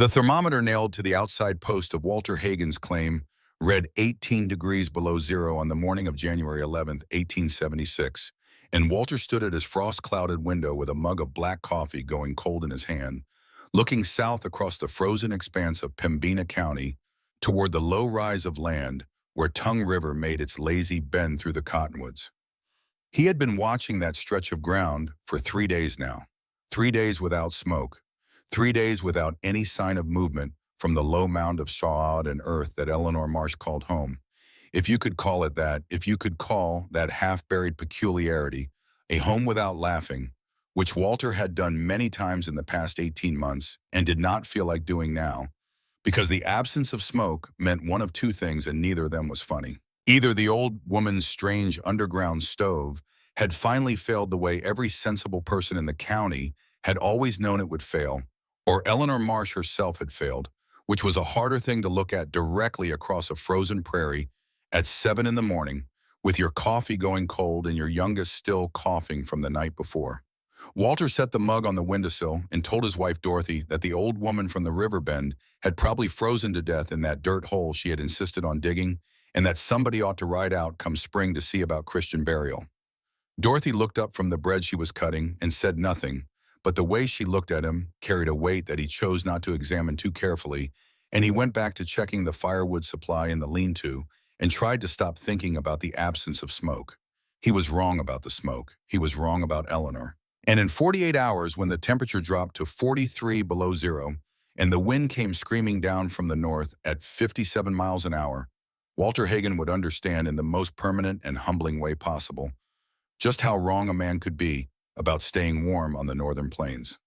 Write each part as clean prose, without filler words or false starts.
The thermometer nailed to the outside post of Walter Hagen's claim read 18 degrees below zero on the morning of January 11th, 1876, and Walter stood at his frost-clouded window with a mug of black coffee going cold in his hand, looking south across the frozen expanse of Pembina County toward the low rise of land where Tongue River made its lazy bend through the cottonwoods. He had been watching that stretch of ground for 3 days now, 3 days without smoke, 3 days without any sign of movement from the low mound of sod and earth that Eleanor Marsh called home. If you could call it that, if you could call that half-buried peculiarity a home without laughing, which Walter had done many times in the past 18 months and did not feel like doing now, because the absence of smoke meant one of two things and neither of them was funny. Either the old woman's strange underground stove had finally failed the way every sensible person in the county had always known it would fail, or Eleanor Marsh herself had failed, which was a harder thing to look at directly across a frozen prairie at 7 in the morning, with your coffee going cold and your youngest still coughing from the night before. Walter set the mug on the windowsill and told his wife Dorothy that the old woman from the river bend had probably frozen to death in that dirt hole she had insisted on digging, and that somebody ought to ride out come spring to see about Christian burial. Dorothy looked up from the bread she was cutting and said nothing, but the way she looked at him carried a weight that he chose not to examine too carefully, and he went back to checking the firewood supply in the lean-to and tried to stop thinking about the absence of smoke. He was wrong about the smoke. He was wrong about Eleanor. And in 48 hours, when the temperature dropped to 43 below zero and the wind came screaming down from the north at 57 miles an hour, Walter Hagen would understand in the most permanent and humbling way possible just how wrong a man could be about staying warm on the northern plains.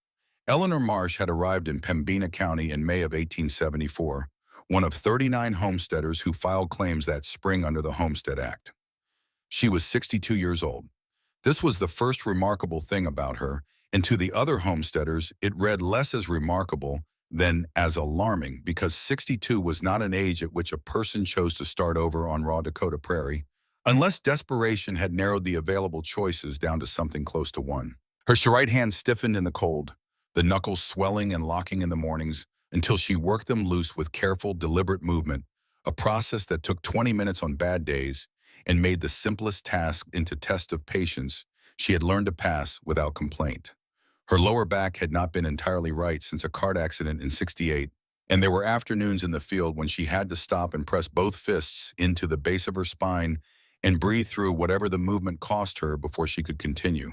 Eleanor Marsh had arrived in Pembina County in May of 1874, one of 39 homesteaders who filed claims that spring under the Homestead Act. She was 62 years old. This was the first remarkable thing about her, and to the other homesteaders, it read less as remarkable than as alarming, because 62 was not an age at which a person chose to start over on raw Dakota prairie, unless desperation had narrowed the available choices down to something close to one. Her right hand stiffened in the cold, the knuckles swelling and locking in the mornings until she worked them loose with careful, deliberate movement, a process that took 20 minutes on bad days and made the simplest task into test of patience she had learned to pass without complaint. Her lower back had not been entirely right since a cart accident in '68, and there were afternoons in the field when she had to stop and press both fists into the base of her spine and breathe through whatever the movement cost her before she could continue.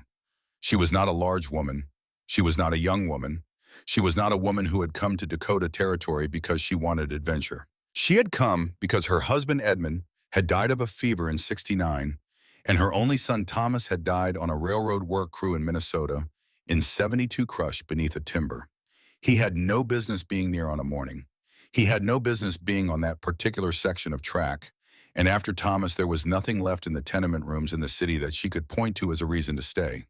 She was not a large woman. She was not a young woman. She was not a woman who had come to Dakota Territory because she wanted adventure. She had come because her husband Edmund had died of a fever in '69, and her only son Thomas had died on a railroad work crew in Minnesota in '72, crushed beneath a timber. He had no business being there on a morning. He had no business being on that particular section of track, and after Thomas there was nothing left in the tenement rooms in the city that she could point to as a reason to stay.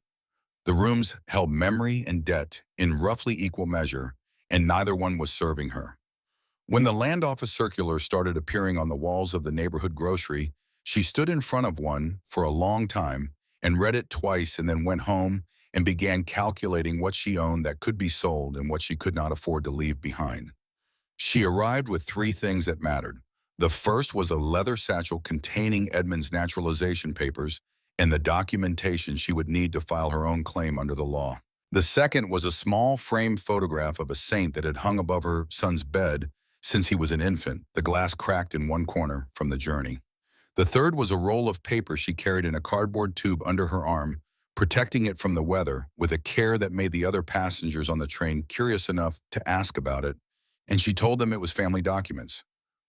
The rooms held memory and debt in roughly equal measure, and neither one was serving her. When the land office circular started appearing on the walls of the neighborhood grocery, she stood in front of one for a long time and read it twice, and then went home and began calculating what she owned that could be sold and what she could not afford to leave behind. She arrived with three things that mattered. The first was a leather satchel containing Edmund's naturalization papers and the documentation she would need to file her own claim under the law. The second was a small framed photograph of a saint that had hung above her son's bed since he was an infant, the glass cracked in one corner from the journey. The third was a roll of paper she carried in a cardboard tube under her arm, protecting it from the weather with a care that made the other passengers on the train curious enough to ask about it, and she told them it was family documents,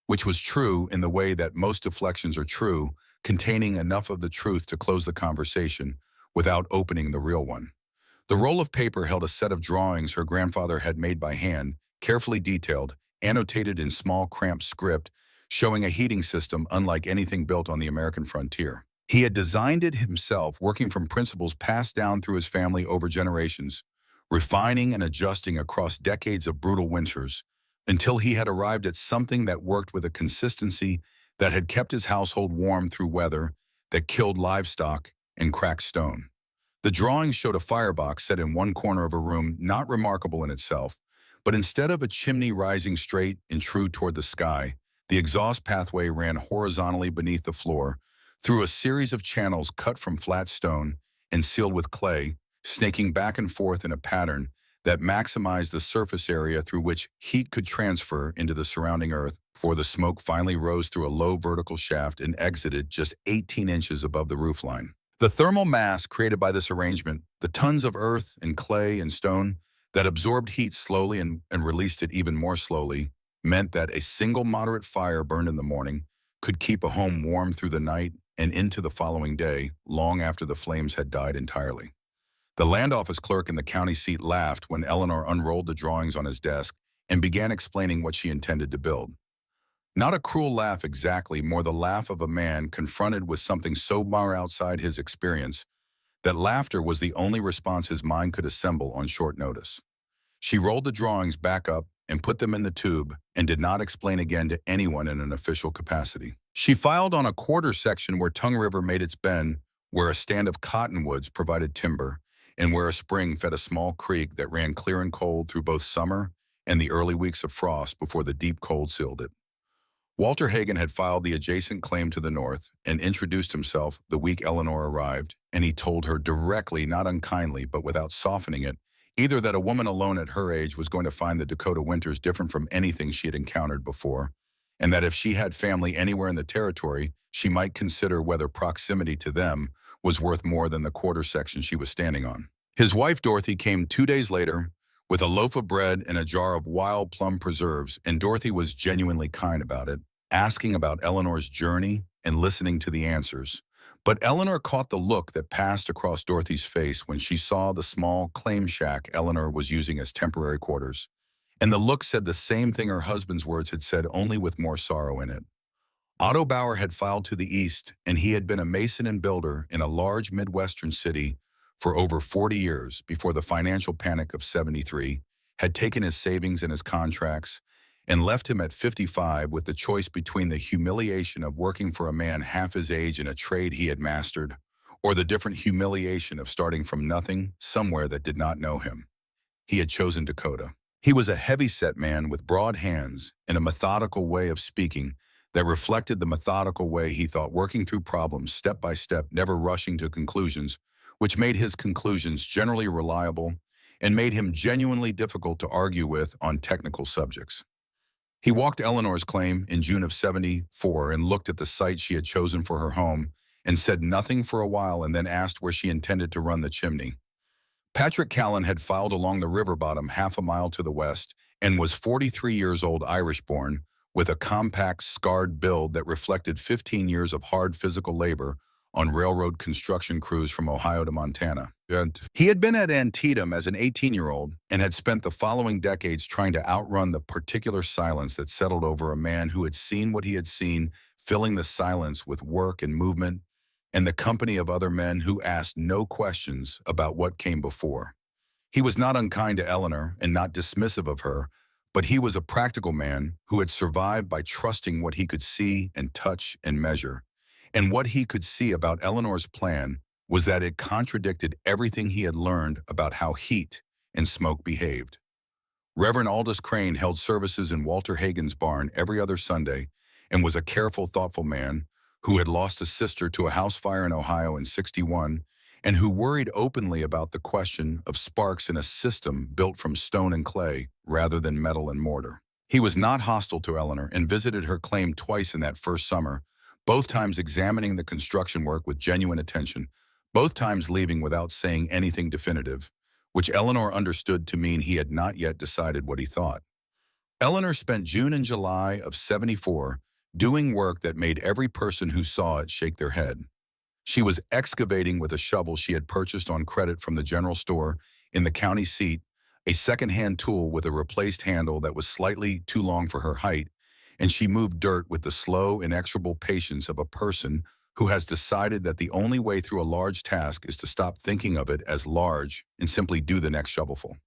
which was true in the way that most deflections are true, containing enough of the truth to close the conversation without opening the real one. The roll of paper held a set of drawings her grandfather had made by hand, carefully detailed, annotated in small cramped script, showing a heating system unlike anything built on the American frontier. He had designed it himself, working from principles passed down through his family over generations, refining and adjusting across decades of brutal winters, until he had arrived at something that worked with a consistency that had kept his household warm through weather that killed livestock and cracked stone. The drawing showed a firebox set in one corner of a room, not remarkable in itself, But instead of a chimney rising straight and true toward the sky, the exhaust pathway ran horizontally beneath the floor, through a series of channels cut from flat stone and sealed with clay, snaking back and forth in a pattern that maximized the surface area through which heat could transfer into the surrounding earth before the smoke finally rose through a low vertical shaft and exited just 18 inches above the roofline. The thermal mass created by this arrangement, the tons of earth and clay and stone that absorbed heat slowly and released it even more slowly, meant that a single moderate fire burned in the morning could keep a home warm through the night and into the following day, long after the flames had died entirely. The land office clerk in the county seat laughed when Eleanor unrolled the drawings on his desk and began explaining what she intended to build. Not a cruel laugh exactly, more the laugh of a man confronted with something so far outside his experience that laughter was the only response his mind could assemble on short notice. She rolled the drawings back up and put them in the tube and did not explain again to anyone in an official capacity. She filed on a quarter section where Tongue River made its bend, where a stand of cottonwoods provided timber, and where a spring fed a small creek that ran clear and cold through both summer and the early weeks of frost before the deep cold sealed it. Walter Hagen had filed the adjacent claim to the north and introduced himself the week Eleanor arrived, and he told her directly, not unkindly, but without softening it, either that a woman alone at her age was going to find the Dakota winters different from anything she had encountered before, and that if she had family anywhere in the territory, she might consider whether proximity to them was worth more than the quarter section she was standing on. His wife Dorothy came 2 days later with a loaf of bread and a jar of wild plum preserves, and Dorothy was genuinely kind about it, asking about Eleanor's journey and listening to the answers. But Eleanor caught the look that passed across Dorothy's face when she saw the small claim shack Eleanor was using as temporary quarters. And the look said the same thing her husband's words had said, only with more sorrow in it. Otto Bauer had filed to the east, and he had been a mason and builder in a large Midwestern city for over 40 years before the financial panic of '73 had taken his savings and his contracts and left him at 55 with the choice between the humiliation of working for a man half his age in a trade he had mastered, or the different humiliation of starting from nothing somewhere that did not know him. He had chosen Dakota. He was a heavy-set man with broad hands and a methodical way of speaking that reflected the methodical way he thought, working through problems step by step, never rushing to conclusions, which made his conclusions generally reliable and made him genuinely difficult to argue with on technical subjects. He walked Eleanor's claim in June of '74 and looked at the site she had chosen for her home and said nothing for a while, and then asked where she intended to run the chimney. Patrick Callan had filed along the river bottom half a mile to the west and was 43 years old, Irish-born, with a compact, scarred build that reflected 15 years of hard physical labor on railroad construction crews from Ohio to Montana. He had been at Antietam as an 18-year-old and had spent the following decades trying to outrun the particular silence that settled over a man who had seen what he had seen, filling the silence with work and movement and the company of other men who asked no questions about what came before. He was not unkind to Eleanor and not dismissive of her, but he was a practical man who had survived by trusting what he could see and touch and measure. And what he could see about Eleanor's plan was that it contradicted everything he had learned about how heat and smoke behaved. Reverend Aldous Crane held services in Walter Hagen's barn every other Sunday and was a careful, thoughtful man who had lost a sister to a house fire in Ohio in '61 and who worried openly about the question of sparks in a system built from stone and clay rather than metal and mortar. He was not hostile to Eleanor and visited her claim twice in that first summer, both times examining the construction work with genuine attention, both times leaving without saying anything definitive, which Eleanor understood to mean he had not yet decided what he thought. Eleanor spent June and July of '74 doing work that made every person who saw it shake their head. She was excavating with a shovel she had purchased on credit from the general store in the county seat, a second-hand tool with a replaced handle that was slightly too long for her height, and she moved dirt with the slow, inexorable patience of a person who has decided that the only way through a large task is to stop thinking of it as large and simply do the next shovelful.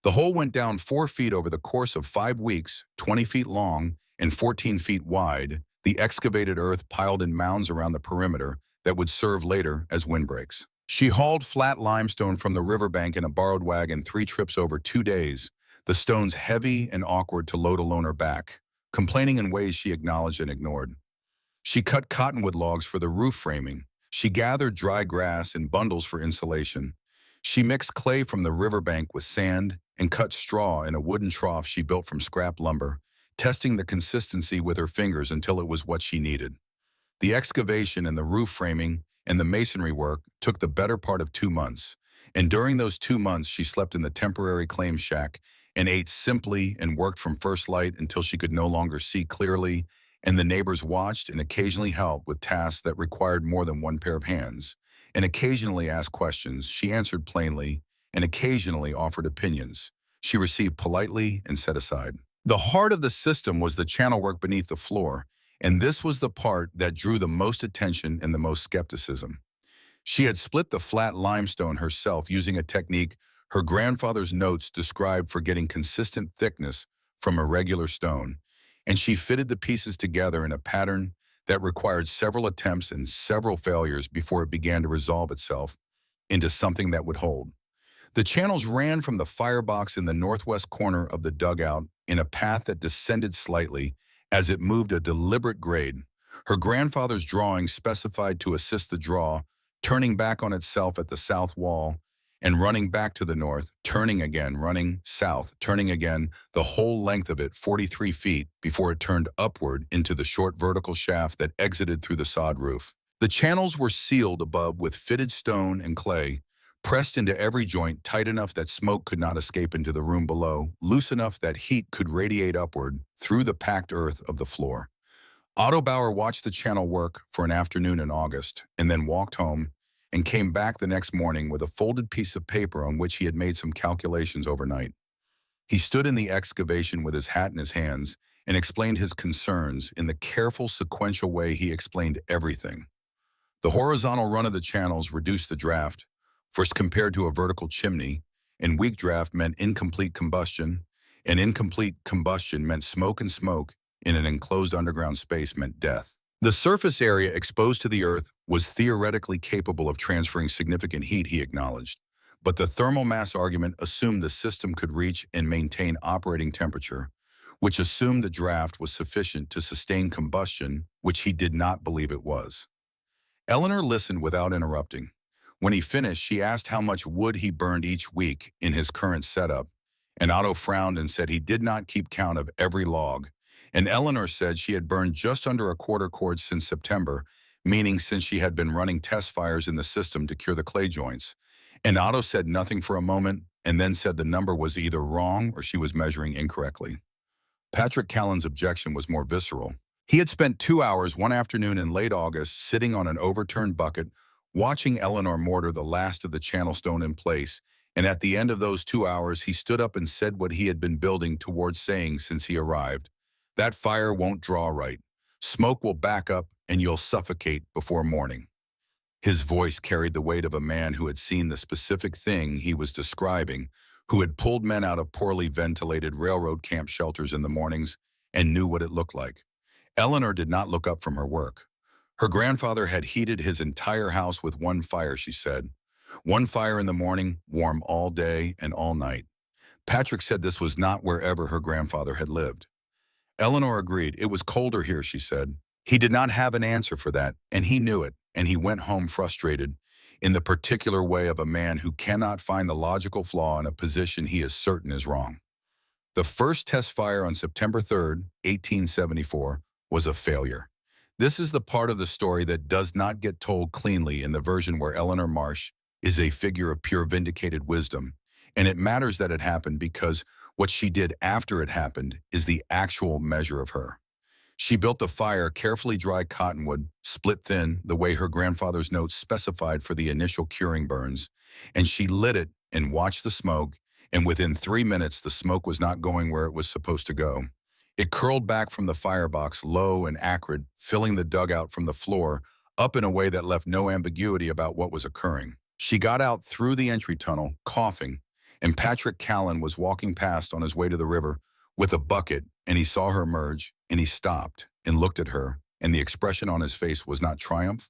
The hole went down 4 feet over the course of 5 weeks, 20 feet long and 14 feet wide, the excavated earth piled in mounds around the perimeter that would serve later as windbreaks. She hauled flat limestone from the riverbank in a borrowed wagon 3 trips over 2 days, the stones heavy and awkward to load alone her back, complaining in ways she acknowledged and ignored. She cut cottonwood logs for the roof framing. She gathered dry grass in bundles for insulation. She mixed clay from the riverbank with sand and cut straw in a wooden trough she built from scrap lumber, testing the consistency with her fingers until it was what she needed. The excavation and the roof framing and the masonry work took the better part of 2 months, and during those 2 months she slept in the temporary claim shack and ate simply and worked from first light until she could no longer see clearly, and the neighbors watched and occasionally helped with tasks that required more than one pair of hands, and occasionally asked questions. She answered plainly, and occasionally offered opinions. She received politely and set aside. The heart of the system was the channel work beneath the floor, and this was the part that drew the most attention and the most skepticism. She had split the flat limestone herself using a technique her grandfather's notes described for getting consistent thickness from a regular stone, and she fitted the pieces together in a pattern that required several attempts and several failures before it began to resolve itself into something that would hold. The channels ran from the firebox in the northwest corner of the dugout in a path that descended slightly as it moved a deliberate grade. Her grandfather's drawing specified to assist the draw, turning back on itself at the south wall and running back to the north, turning again, running south, turning again, the whole length of it 43 feet before it turned upward into the short vertical shaft that exited through the sod roof. The channels were sealed above with fitted stone and clay, pressed into every joint tight enough that smoke could not escape into the room below, loose enough that heat could radiate upward through the packed earth of the floor. Otto Bauer watched the channel work for an afternoon in August and then walked home and came back the next morning with a folded piece of paper on which he had made some calculations overnight. He stood in the excavation with his hat in his hands and explained his concerns in the careful sequential way he explained everything. The horizontal run of the channels reduced the draft, first compared to a vertical chimney, and weak draft meant incomplete combustion, and incomplete combustion meant smoke, and smoke in an enclosed underground space meant death. The surface area exposed to the earth was theoretically capable of transferring significant heat, he acknowledged, but the thermal mass argument assumed the system could reach and maintain operating temperature, which assumed the draft was sufficient to sustain combustion, which he did not believe it was. Eleanor listened without interrupting. When he finished, she asked how much wood he burned each week in his current setup, and Otto frowned and said he did not keep count of every log, and Eleanor said she had burned just under a quarter cord since September, meaning since she had been running test fires in the system to cure the clay joints. And Otto said nothing for a moment, and then said the number was either wrong or she was measuring incorrectly. Patrick Callan's objection was more visceral. He had spent 2 hours one afternoon in late August sitting on an overturned bucket, watching Eleanor mortar the last of the channel stone in place, and at the end of those 2 hours he stood up and said what he had been building towards saying since he arrived. That fire won't draw right. Smoke will back up and you'll suffocate before morning. His voice carried the weight of a man who had seen the specific thing he was describing, who had pulled men out of poorly ventilated railroad camp shelters in the mornings and knew what it looked like. Eleanor did not look up from her work. Her grandfather had heated his entire house with one fire, she said. One fire in the morning, warm all day and all night. Patrick said this was not wherever her grandfather had lived. Eleanor agreed. It was colder here, she said. He did not have an answer for that, and he knew it, and he went home frustrated, in the particular way of a man who cannot find the logical flaw in a position he is certain is wrong. The first test fire on September 3rd, 1874, was a failure. This is the part of the story that does not get told cleanly in the version where Eleanor Marsh is a figure of pure vindicated wisdom, and it matters that it happened because what she did after it happened is the actual measure of her. She built the fire, carefully dried cottonwood, split thin, the way her grandfather's notes specified for the initial curing burns, and she lit it and watched the smoke, and within 3 minutes the smoke was not going where it was supposed to go. It curled back from the firebox, low and acrid, filling the dugout from the floor, up in a way that left no ambiguity about what was occurring. She got out through the entry tunnel, coughing, and Patrick Callan was walking past on his way to the river with a bucket, and he saw her emerge, and he stopped and looked at her, and the expression on his face was not triumph,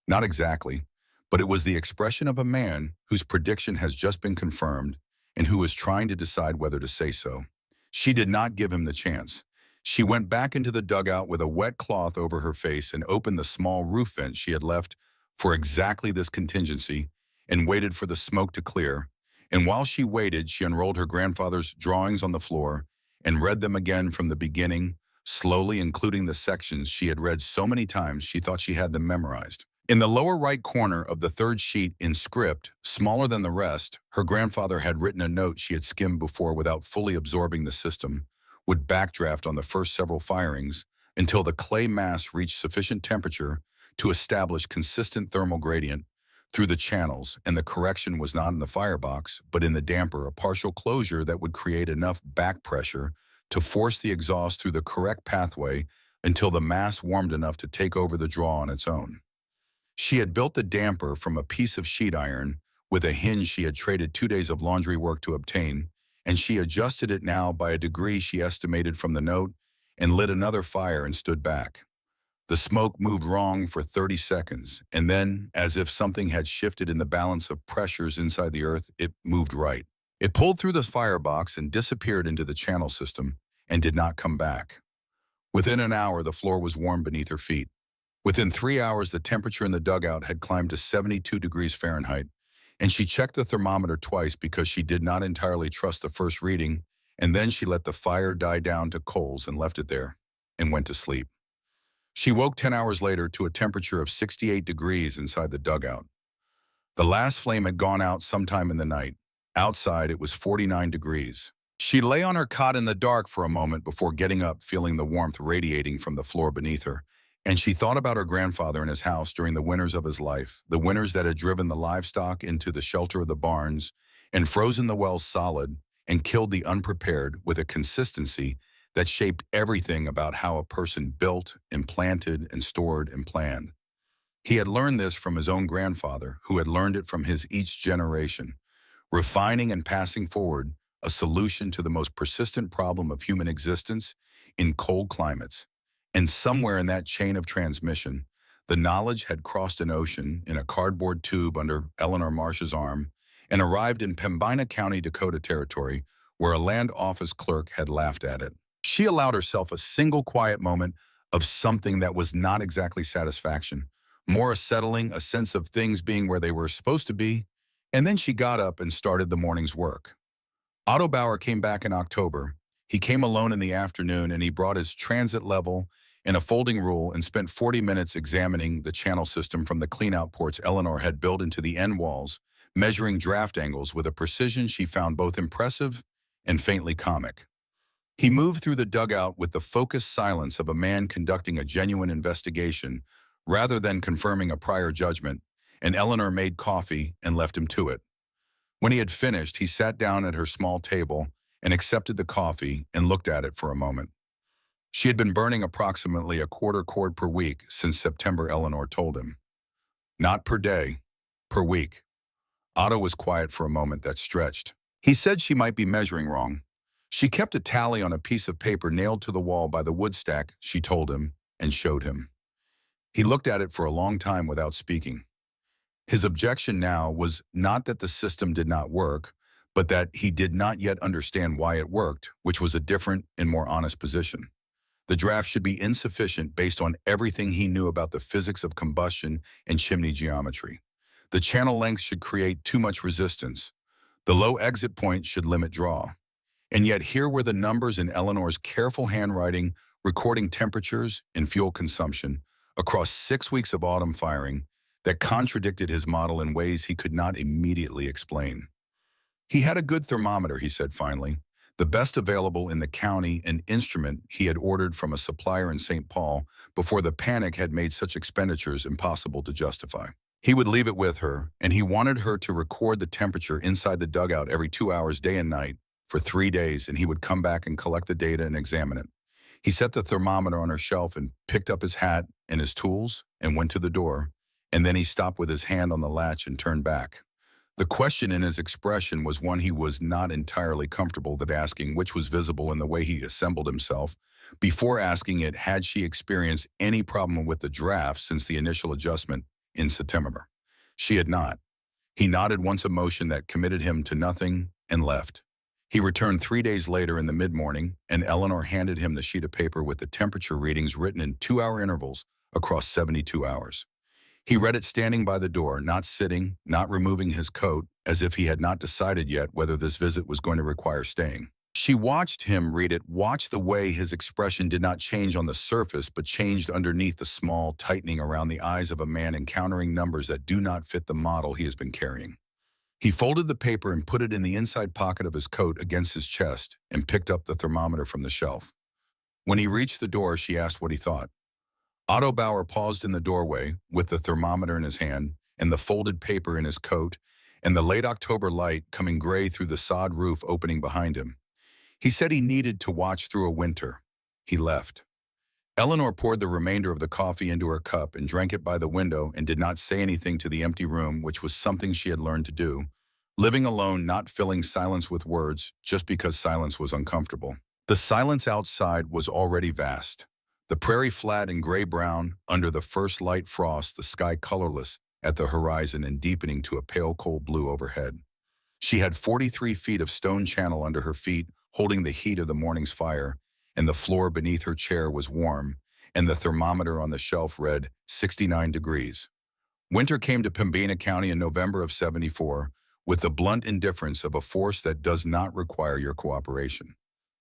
not exactly, but it was the expression of a man whose prediction has just been confirmed, and who was trying to decide whether to say so. She did not give him the chance. She went back into the dugout with a wet cloth over her face and opened the small roof vent she had left for exactly this contingency and waited for the smoke to clear. And while she waited, she unrolled her grandfather's drawings on the floor and read them again from the beginning, slowly including the sections she had read so many times she thought she had them memorized. In the lower right corner of the third sheet in script, smaller than the rest, her grandfather had written a note she had skimmed before without fully absorbing the system, would backdraft on the first several firings until the clay mass reached sufficient temperature to establish consistent thermal gradient through the channels, and the correction was not in the firebox, but in the damper, a partial closure that would create enough back pressure to force the exhaust through the correct pathway until the mass warmed enough to take over the draw on its own. She had built the damper from a piece of sheet iron with a hinge she had traded 2 days of laundry work to obtain, and she adjusted it now by a degree she estimated from the note and lit another fire and stood back. The smoke moved wrong for 30 seconds, and then, as if something had shifted in the balance of pressures inside the earth, it moved right. It pulled through the firebox and disappeared into the channel system and did not come back. Within an hour, the floor was warm beneath her feet. Within 3 hours, the temperature in the dugout had climbed to 72 degrees Fahrenheit, and she checked the thermometer twice because she did not entirely trust the first reading, and then she let the fire die down to coals and left it there and went to sleep. She woke 10 hours later to a temperature of 68 degrees inside the dugout. The last flame had gone out sometime in the night. Outside, it was 49 degrees. She lay on her cot in the dark for a moment before getting up, feeling the warmth radiating from the floor beneath her. And she thought about her grandfather and his house during the winters of his life, the winters that had driven the livestock into the shelter of the barns and frozen the wells solid and killed the unprepared with a consistency that shaped everything about how a person built and planted and stored and planned. He had learned this from his own grandfather, who had learned it from his each generation, refining and passing forward a solution to the most persistent problem of human existence in cold climates. And somewhere in that chain of transmission, the knowledge had crossed an ocean in a cardboard tube under Eleanor Marsh's arm and arrived in Pembina County, Dakota Territory, where a land office clerk had laughed at it. She allowed herself a single quiet moment of something that was not exactly satisfaction, more a settling, a sense of things being where they were supposed to be, and then she got up and started the morning's work. Otto Bauer came back in October. He came alone in the afternoon, and he brought his transit level and a folding rule and spent 40 minutes examining the channel system from the cleanout ports Eleanor had built into the end walls, measuring draft angles with a precision she found both impressive and faintly comic. He moved through the dugout with the focused silence of a man conducting a genuine investigation rather than confirming a prior judgment, and Eleanor made coffee and left him to it. When he had finished, he sat down at her small table and accepted the coffee and looked at it for a moment. She had been burning approximately a quarter cord per week since September, Eleanor told him. Not per day, per week. Otto was quiet for a moment that stretched. He said she might be measuring wrong. She kept a tally on a piece of paper nailed to the wall by the wood stack, she told him, and showed him. He looked at it for a long time without speaking. His objection now was not that the system did not work, but that he did not yet understand why it worked, which was a different and more honest position. The draft should be insufficient based on everything he knew about the physics of combustion and chimney geometry. The channel length should create too much resistance. The low exit point should limit draw. And yet here were the numbers in Eleanor's careful handwriting recording temperatures and fuel consumption across 6 weeks of autumn firing that contradicted his model in ways he could not immediately explain. He had a good thermometer, he said finally, the best available in the county, an instrument he had ordered from a supplier in St. Paul before the panic had made such expenditures impossible to justify. He would leave it with her, and he wanted her to record the temperature inside the dugout every 2 hours day and night for 3 days, and he would come back and collect the data and examine it. He set the thermometer on her shelf and picked up his hat and his tools and went to the door, and then he stopped with his hand on the latch and turned back. The question in his expression was one he was not entirely comfortable with asking, which was visible in the way he assembled himself. Before asking it, had she experienced any problem with the draft since the initial adjustment in September? She had not. He nodded once, a motion that committed him to nothing and left. He returned 3 days later in the mid-morning, and Eleanor handed him the sheet of paper with the temperature readings written in 2-hour intervals across 72 hours. He read it standing by the door, not sitting, not removing his coat, as if he had not decided yet whether this visit was going to require staying. She watched him read it, watched the way his expression did not change on the surface but changed underneath the small tightening around the eyes of a man encountering numbers that do not fit the model he has been carrying. He folded the paper and put it in the inside pocket of his coat against his chest and picked up the thermometer from the shelf. When he reached the door, she asked what he thought. Otto Bauer paused in the doorway with the thermometer in his hand and the folded paper in his coat and the late October light coming gray through the sod roof opening behind him. He said he needed to watch through a winter. He left. Eleanor poured the remainder of the coffee into her cup and drank it by the window and did not say anything to the empty room, which was something she had learned to do, living alone, not filling silence with words just because silence was uncomfortable. The silence outside was already vast. The prairie flat and gray-brown, under the first light frost, the sky colorless at the horizon and deepening to a pale cold blue overhead. She had 43 feet of stone channel under her feet, holding the heat of the morning's fire, and the floor beneath her chair was warm, and the thermometer on the shelf read 69 degrees. Winter came to Pembina County in November of '74 with the blunt indifference of a force that does not require your cooperation.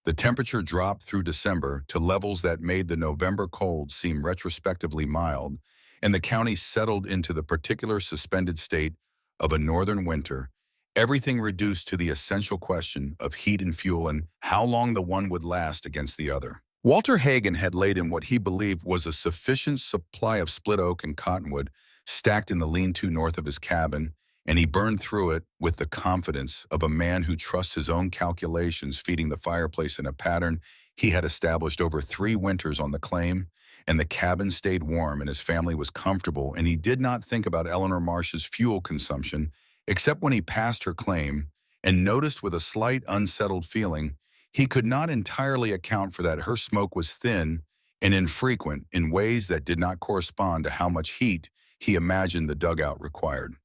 The temperature dropped through December to levels that made the November cold seem retrospectively mild, and the county settled into the particular suspended state of a northern winter, everything reduced to the essential question of heat and fuel and how long the one would last against the other. Walter Hagen had laid in what he believed was a sufficient supply of split oak and cottonwood stacked in the lean-to north of his cabin, and he burned through it with the confidence of a man who trusts his own calculations, feeding the fireplace in a pattern he had established over 3 winters on the claim, and the cabin stayed warm and his family was comfortable, and he did not think about Eleanor Marsh's fuel consumption, except when he passed her claim and noticed with a slight unsettled feeling he could not entirely account for that her smoke was thin and infrequent in ways that did not correspond to how much heat he imagined the dugout required.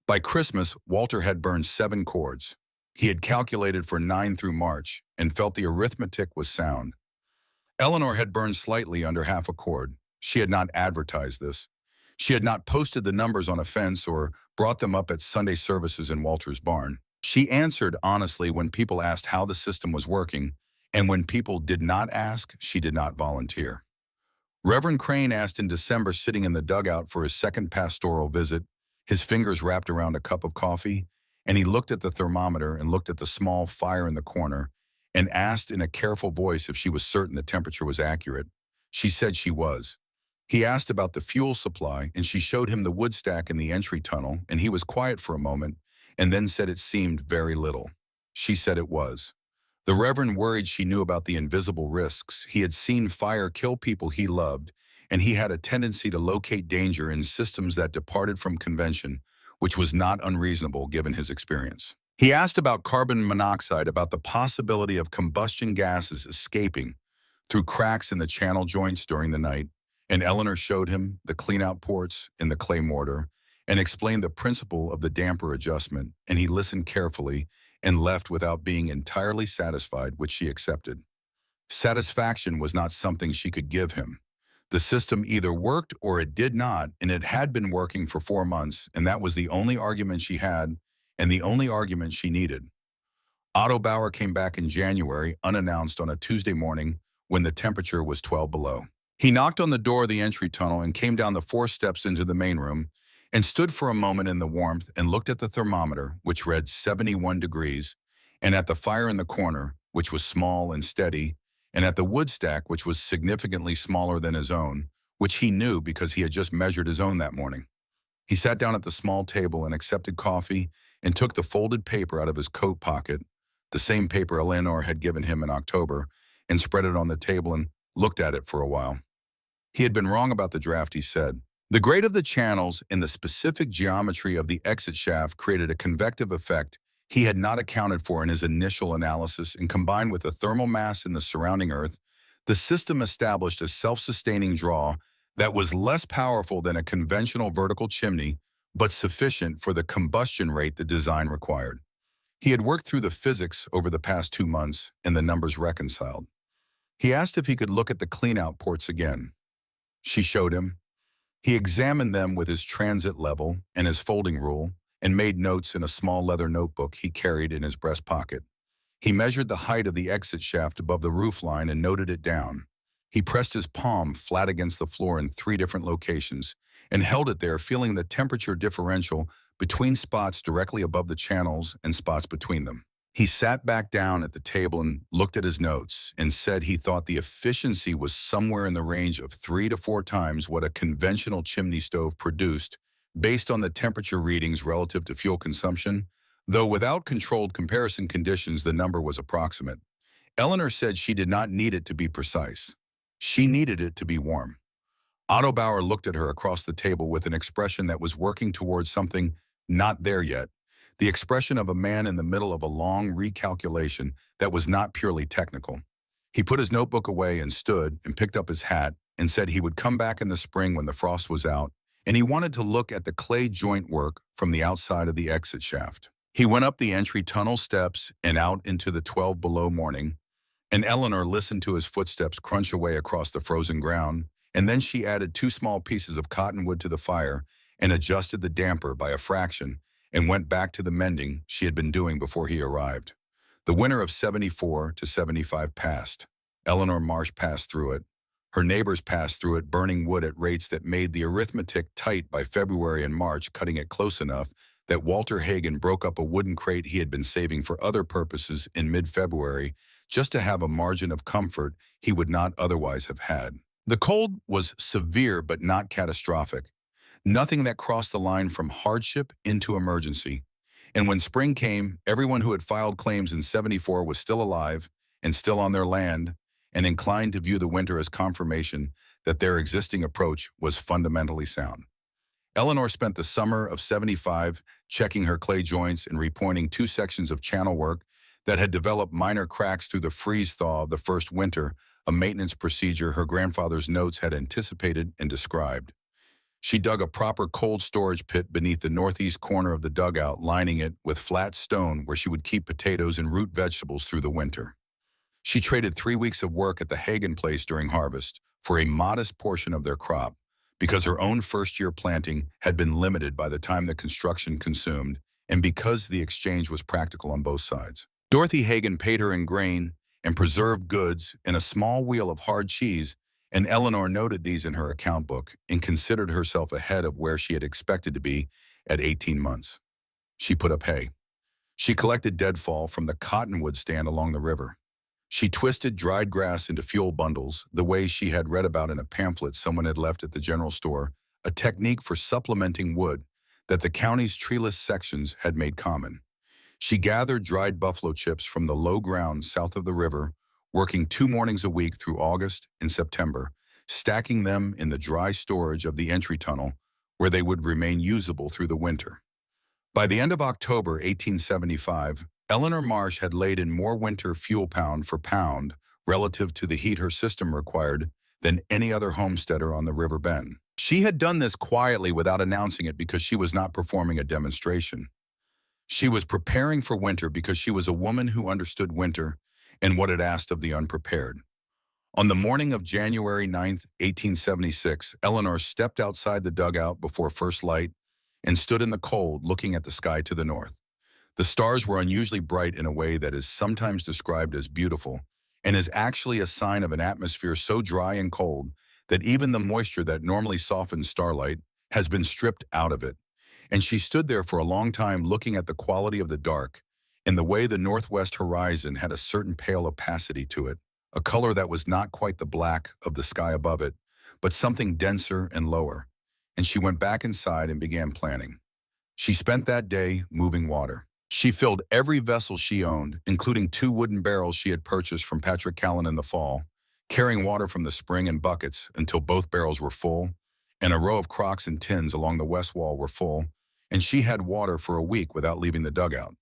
By Christmas, Walter had burned 7 cords. He had calculated for 9 through March and felt the arithmetic was sound. Eleanor had burned slightly under half a cord. She had not advertised this. She had not posted the numbers on a fence or brought them up at Sunday services in Walter's barn. She answered honestly when people asked how the system was working, and when people did not ask, she did not volunteer. Reverend Crane asked in December, sitting in the dugout for his second pastoral visit, his fingers wrapped around a cup of coffee, and he looked at the thermometer and looked at the small fire in the corner and asked in a careful voice if she was certain the temperature was accurate. She said she was. He asked about the fuel supply, and she showed him the wood stack in the entry tunnel, and he was quiet for a moment and then said it seemed very little. She said it was. The Reverend worried she knew about the invisible risks. He had seen fire kill people he loved, and he had a tendency to locate danger in systems that departed from convention, which was not unreasonable given his experience. He asked about carbon monoxide, about the possibility of combustion gases escaping through cracks in the channel joints during the night, and Eleanor showed him the clean-out ports in the clay mortar and explained the principle of the damper adjustment, and he listened carefully and left without being entirely satisfied, which she accepted. Satisfaction was not something she could give him. The system either worked or it did not, and it had been working for 4 months, and that was the only argument she had and the only argument she needed. Otto Bauer came back in January, unannounced on a Tuesday morning when the temperature was 12 below. He knocked on the door of the entry tunnel and came down the 4 steps into the main room and stood for a moment in the warmth and looked at the thermometer, which read 71 degrees, and at the fire in the corner, which was small and steady, and at the wood stack, which was significantly smaller than his own, which he knew because he had just measured his own that morning. He sat down at the small table and accepted coffee and took the folded paper out of his coat pocket, the same paper Eleanor had given him in October, and spread it on the table and looked at it for a while. He had been wrong about the draft, he said. The grade of the channels and the specific geometry of the exit shaft created a convective effect he had not accounted for in his initial analysis, and combined with the thermal mass in the surrounding earth, the system established a self-sustaining draw that was less powerful than a conventional vertical chimney, but sufficient for the combustion rate the design required. He had worked through the physics over the past 2 months, and the numbers reconciled. He asked if he could look at the clean-out ports again. She showed him. He examined them with his transit level and his folding rule, and made notes in a small leather notebook he carried in his breast pocket. He measured the height of the exit shaft above the roofline and noted it down. He pressed his palm flat against the floor in 3 different locations and held it there, feeling the temperature differential between spots directly above the channels and spots between them. He sat back down at the table and looked at his notes and said he thought the efficiency was somewhere in the range of 3 to 4 times what a conventional chimney stove produced based on the temperature readings relative to fuel consumption, though without controlled comparison conditions the number was approximate. Eleanor said she did not need it to be precise. She needed it to be warm. Otto Bauer looked at her across the table with an expression that was working towards something not there yet, the expression of a man in the middle of a long recalculation that was not purely technical. He put his notebook away and stood and picked up his hat and said he would come back in the spring when the frost was out, and he wanted to look at the clay joint work from the outside of the exit shaft. He went up the entry tunnel steps and out into the 12 below morning, and Eleanor listened to his footsteps crunch away across the frozen ground, and then she added 2 small pieces of cottonwood to the fire and adjusted the damper by a fraction and went back to the mending she had been doing before he arrived. The winter of 74 to 75 passed. Eleanor Marsh passed through it. Her neighbors passed through it, burning wood at rates that made the arithmetic tight by February and March, cutting it close enough that Walter Hagen broke up a wooden crate he had been saving for other purposes in mid-February just to have a margin of comfort he would not otherwise have had. The cold was severe but not catastrophic. Nothing that crossed the line from hardship into emergency. And when spring came, everyone who had filed claims in 74 was still alive and still on their land and inclined to view the winter as confirmation that their existing approach was fundamentally sound. Eleanor spent the summer of 75 checking her clay joints and repointing 2 sections of channel work that had developed minor cracks through the freeze-thaw of the first winter, a maintenance procedure her grandfather's notes had anticipated and described. She dug a proper cold storage pit beneath the northeast corner of the dugout, lining it with flat stone where she would keep potatoes and root vegetables through the winter. She traded 3 weeks of work at the Hagen place during harvest for a modest portion of their crop, because her own first-year planting had been limited by the time the construction consumed, and because the exchange was practical on both sides. Dorothy Hagen paid her in grain and preserved goods and a small wheel of hard cheese, and Eleanor noted these in her account book and considered herself ahead of where she had expected to be at 18 months. She put up hay. She collected deadfall from the cottonwood stand along the river. She twisted dried grass into fuel bundles, the way she had read about in a pamphlet someone had left at the general store, a technique for supplementing wood that the county's treeless sections had made common. She gathered dried buffalo chips from the low ground south of the river, working 2 mornings a week through August and September, stacking them in the dry storage of the entry tunnel, where they would remain usable through the winter. By the end of October 1875, Eleanor Marsh had laid in more winter fuel pound for pound relative to the heat her system required than any other homesteader on the River Bend. She had done this quietly without announcing it because she was not performing a demonstration. She was preparing for winter because she was a woman who understood winter and what it asked of the unprepared. On the morning of January 9, 1876, Eleanor stepped outside the dugout before first light and stood in the cold looking at the sky to the north. The stars were unusually bright in a way that is sometimes described as beautiful and is actually a sign of an atmosphere so dry and cold that even the moisture that normally softens starlight has been stripped out of it. And she stood there for a long time looking at the quality of the dark and the way the northwest horizon had a certain pale opacity to it, a color that was not quite the black of the sky above it, but something denser and lower. And she went back inside and began planning. She spent that day moving water. She filled every vessel she owned, including 2 wooden barrels she had purchased from Patrick Callan in the fall, carrying water from the spring in buckets until both barrels were full, and a row of crocks and tins along the west wall were full, and she had water for a week without leaving the dugout.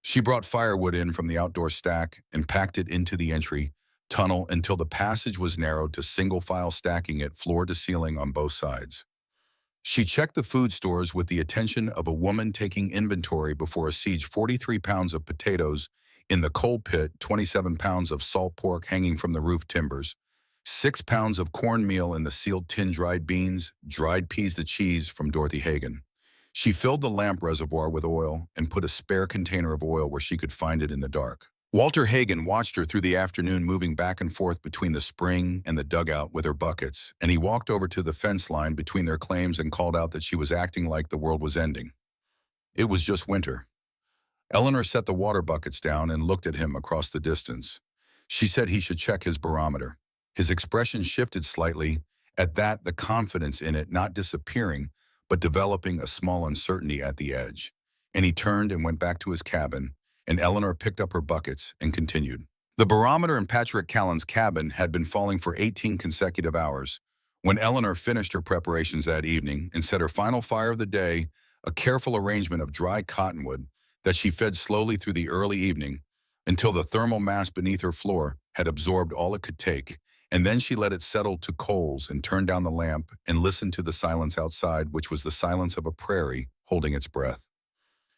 She brought firewood in from the outdoor stack and packed it into the entry tunnel until the passage was narrowed to single-file stacking it floor to ceiling on both sides. She checked the food stores with the attention of a woman taking inventory before a siege: 43 pounds of potatoes in the coal pit, 27 pounds of salt pork hanging from the roof timbers, 6 pounds of cornmeal in the sealed tin, dried beans, dried peas, the cheese from Dorothy Hagen. She filled the lamp reservoir with oil and put a spare container of oil where she could find it in the dark. Walter Hagen watched her through the afternoon, moving back and forth between the spring and the dugout with her buckets, and he walked over to the fence line between their claims and called out that she was acting like the world was ending. It was just winter. Eleanor set the water buckets down and looked at him across the distance. She said he should check his barometer. His expression shifted slightly. At that, the confidence in it not disappearing, but developing a small uncertainty at the edge. And he turned and went back to his cabin, and Eleanor picked up her buckets and continued. The barometer in Patrick Callan's cabin had been falling for 18 consecutive hours. When Eleanor finished her preparations that evening and set her final fire of the day, a careful arrangement of dry cottonwood that she fed slowly through the early evening until the thermal mass beneath her floor had absorbed all it could take, and then she let it settle to coals and turned down the lamp and listened to the silence outside, which was the silence of a prairie holding its breath.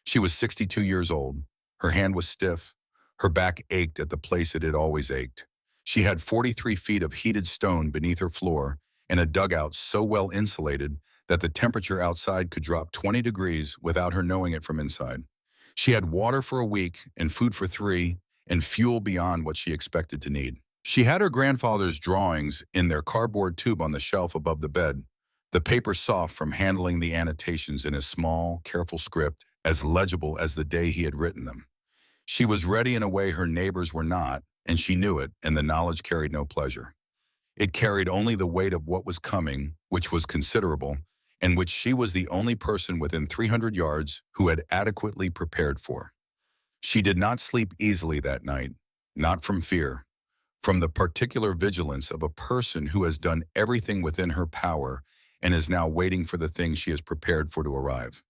She was 62 years old. Her hand was stiff. Her back ached at the place it had always ached. She had 43 feet of heated stone beneath her floor and a dugout so well insulated that the temperature outside could drop 20 degrees without her knowing it from inside. She had water for a week and food for 3 and fuel beyond what she expected to need. She had her grandfather's drawings in their cardboard tube on the shelf above the bed, the paper soft from handling the annotations in his small, careful script, as legible as the day he had written them. She was ready in a way her neighbors were not, and she knew it, and the knowledge carried no pleasure. It carried only the weight of what was coming, which was considerable, and which she was the only person within 300 yards who had adequately prepared for. She did not sleep easily that night, not from fear, from the particular vigilance of a person who has done everything within her power and is now waiting for the thing she has prepared for to arrive.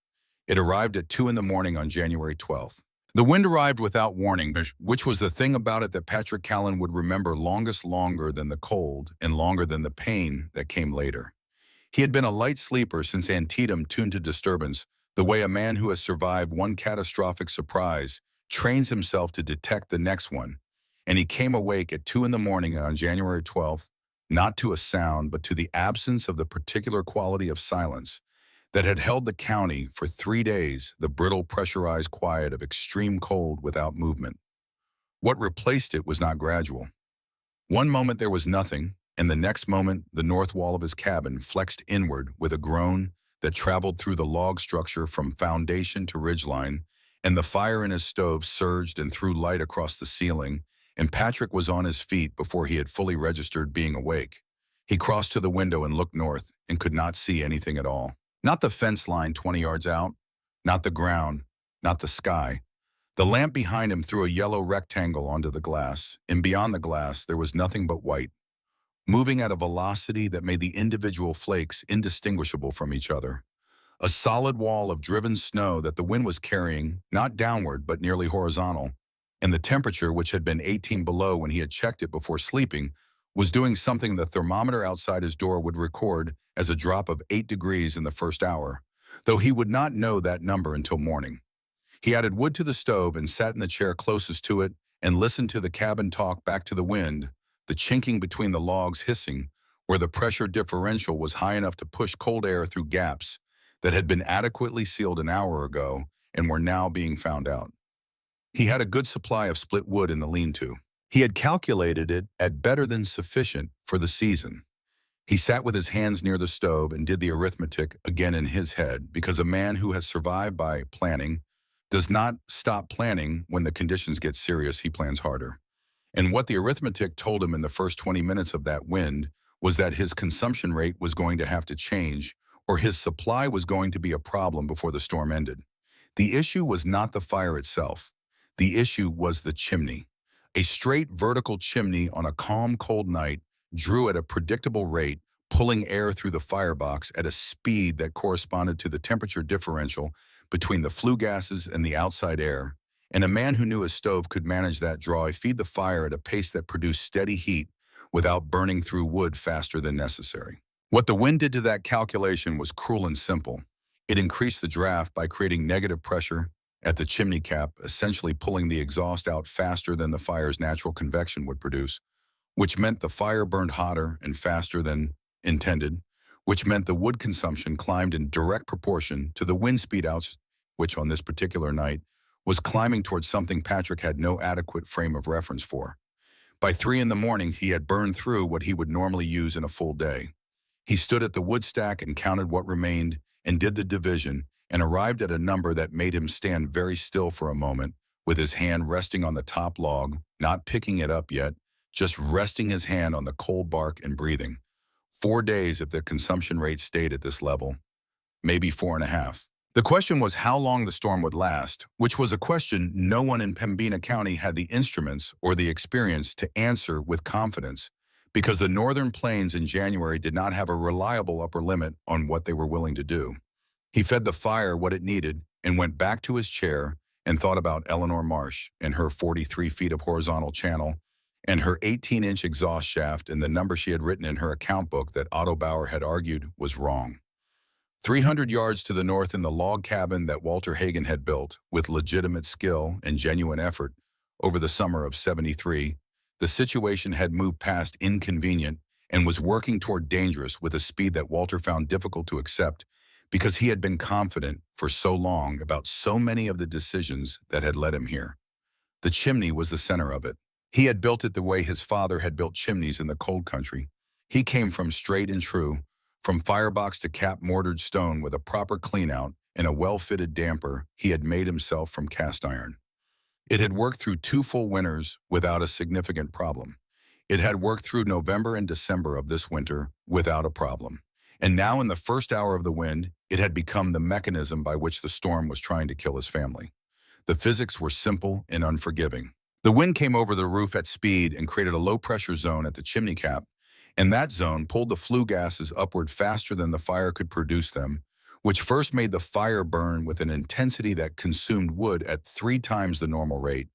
It arrived at 2 in the morning on January 12th. The wind arrived without warning, which was the thing about it that Patrick Callan would remember longer than the cold and longer than the pain that came later. He had been a light sleeper since Antietam, tuned to disturbance, the way a man who has survived one catastrophic surprise trains himself to detect the next one. And he came awake at 2 in the morning on January 12th, not to a sound, but to the absence of the particular quality of silence that had held the county for 3 days, the brittle, pressurized quiet of extreme cold without movement. What replaced it was not gradual. One moment there was nothing, and the next moment the north wall of his cabin flexed inward with a groan that traveled through the log structure from foundation to ridgeline, and the fire in his stove surged and threw light across the ceiling, and Patrick was on his feet before he had fully registered being awake. He crossed to the window and looked north and could not see anything at all. Not the fence line 20 yards out, not the ground, not the sky. The lamp behind him threw a yellow rectangle onto the glass, and beyond the glass there was nothing but white, moving at a velocity that made the individual flakes indistinguishable from each other. A solid wall of driven snow that the wind was carrying, not downward but nearly horizontal, and the temperature, which had been 18 below when he had checked it before sleeping, was doing something the thermometer outside his door would record as a drop of 8 degrees in the first hour, though he would not know that number until morning. He added wood to the stove and sat in the chair closest to it and listened to the cabin talk back to the wind, the chinking between the logs hissing, where the pressure differential was high enough to push cold air through gaps that had been adequately sealed an hour ago and were now being found out. He had a good supply of split wood in the lean-to. He had calculated it at better than sufficient for the season. He sat with his hands near the stove and did the arithmetic again in his head, because a man who has survived by planning does not stop planning when the conditions get serious. He plans harder. And what the arithmetic told him in the first 20 minutes of that wind was that his consumption rate was going to have to change, or his supply was going to be a problem before the storm ended. The issue was not the fire itself. The issue was the chimney. A straight vertical chimney on a calm, cold night drew at a predictable rate, pulling air through the firebox at a speed that corresponded to the temperature differential between the flue gases and the outside air, and a man who knew his stove could manage that draw, feed the fire at a pace that produced steady heat without burning through wood faster than necessary. What the wind did to that calculation was cruel and simple. It increased the draft by creating negative pressure at the chimney cap, essentially pulling the exhaust out faster than the fire's natural convection would produce, which meant the fire burned hotter and faster than intended, which meant the wood consumption climbed in direct proportion to the wind speed outs, which on this particular night was climbing towards something Patrick had no adequate frame of reference for. By 3 in the morning, he had burned through what he would normally use in a full day. He stood at the wood stack and counted what remained and did the division and arrived at a number that made him stand very still for a moment, with his hand resting on the top log, not picking it up yet, just resting his hand on the cold bark and breathing. 4 days if the consumption rate stayed at this level, maybe 4.5. The question was how long the storm would last, which was a question no one in Pembina County had the instruments or the experience to answer with confidence, because the northern plains in January did not have a reliable upper limit on what they were willing to do. He fed the fire what it needed and went back to his chair and thought about Eleanor Marsh and her 43 feet of horizontal channel and her 18-inch exhaust shaft and the number she had written in her account book that Otto Bauer had argued was wrong. 300 yards to the north in the log cabin that Walter Hagen had built with legitimate skill and genuine effort over the summer of '73, the situation had moved past inconvenient and was working toward dangerous with a speed that Walter found difficult to accept because he had been confident for so long about so many of the decisions that had led him here. The chimney was the center of it. He had built it the way his father had built chimneys in the cold country. He came from straight and true, from firebox to cap mortared stone with a proper cleanout and a well-fitted damper he had made himself from cast iron. It had worked through 2 full winters without a significant problem. It had worked through November and December of this winter without a problem. And now in the first hour of the wind, it had become the mechanism by which the storm was trying to kill his family. The physics were simple and unforgiving. The wind came over the roof at speed and created a low-pressure zone at the chimney cap, and that zone pulled the flue gases upward faster than the fire could produce them, which first made the fire burn with an intensity that consumed wood at 3 times the normal rate.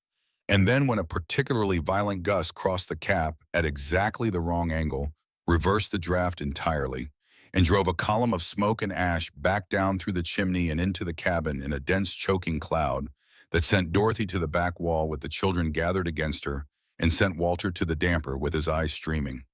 And then when a particularly violent gust crossed the cap at exactly the wrong angle, reversed the draft entirely, and drove a column of smoke and ash back down through the chimney and into the cabin in a dense choking cloud that sent Dorothy to the back wall with the children gathered against her and sent Walter to the damper with his eyes streaming.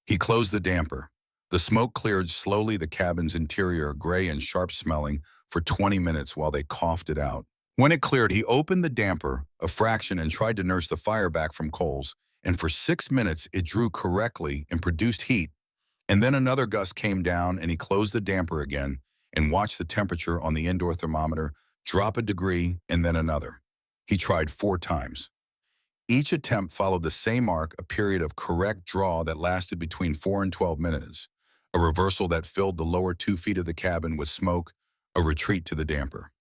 He closed the damper. The smoke cleared slowly the cabin's interior, gray and sharp-smelling, for 20 minutes while they coughed it out. When it cleared, he opened the damper a fraction and tried to nurse the fire back from coals, and for 6 minutes it drew correctly and produced heat. And then another gust came down and he closed the damper again and watched the temperature on the indoor thermometer drop a degree and then another. He tried 4 times. Each attempt followed the same arc, a period of correct draw that lasted between 4 and 12 minutes, a reversal that filled the lower 2 feet of the cabin with smoke, a retreat to the damper.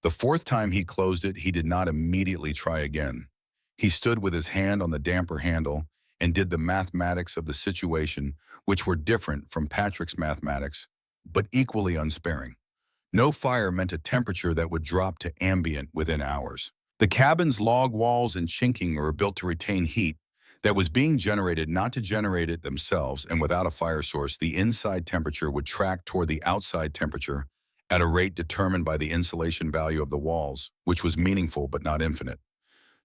The 4th time he closed it, he did not immediately try again. He stood with his hand on the damper handle and did the mathematics of the situation, which were different from Patrick's mathematics, but equally unsparing. No fire meant a temperature that would drop to ambient within hours. The cabin's log walls and chinking were built to retain heat that was being generated not to generate it themselves, and without a fire source, the inside temperature would track toward the outside temperature at a rate determined by the insulation value of the walls, which was meaningful but not infinite.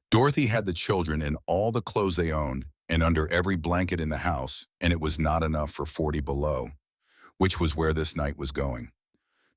Dorothy had the children in all the clothes they owned and under every blanket in the house, and it was not enough for 40 below, which was where this night was going.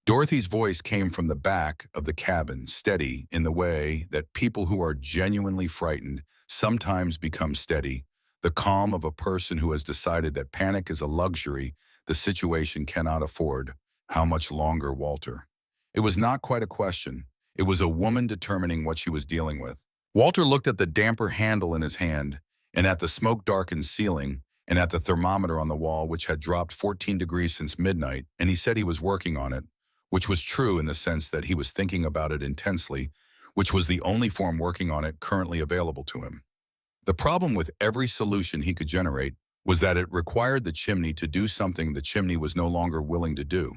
Dorothy's voice came from the back of the cabin, steady in the way that people who are genuinely frightened sometimes become steady, the calm of a person who has decided that panic is a luxury the situation cannot afford. How much longer, Walter? It was not quite a question. It was a woman determining what she was dealing with. Walter looked at the damper handle in his hand, and at the smoke-darkened ceiling, and at the thermometer on the wall, which had dropped 14 degrees since midnight, and he said he was working on it, which was true in the sense that he was thinking about it intensely, which was the only form working on it currently available to him. The problem with every solution he could generate was that it required the chimney to do something the chimney was no longer willing to do.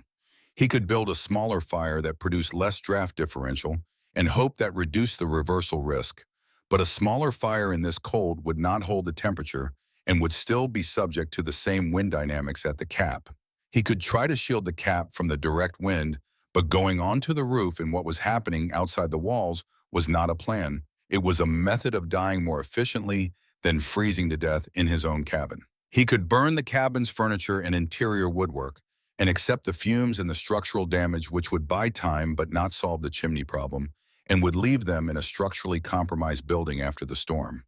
He could build a smaller fire that produced less draft differential and hope that reduced the reversal risk, but a smaller fire in this cold would not hold the temperature and would still be subject to the same wind dynamics at the cap. He could try to shield the cap from the direct wind, but going onto the roof and what was happening outside the walls was not a plan. It was a method of dying more efficiently than freezing to death in his own cabin. He could burn the cabin's furniture and interior woodwork and accept the fumes and the structural damage which would buy time but not solve the chimney problem and would leave them in a structurally compromised building after the storm.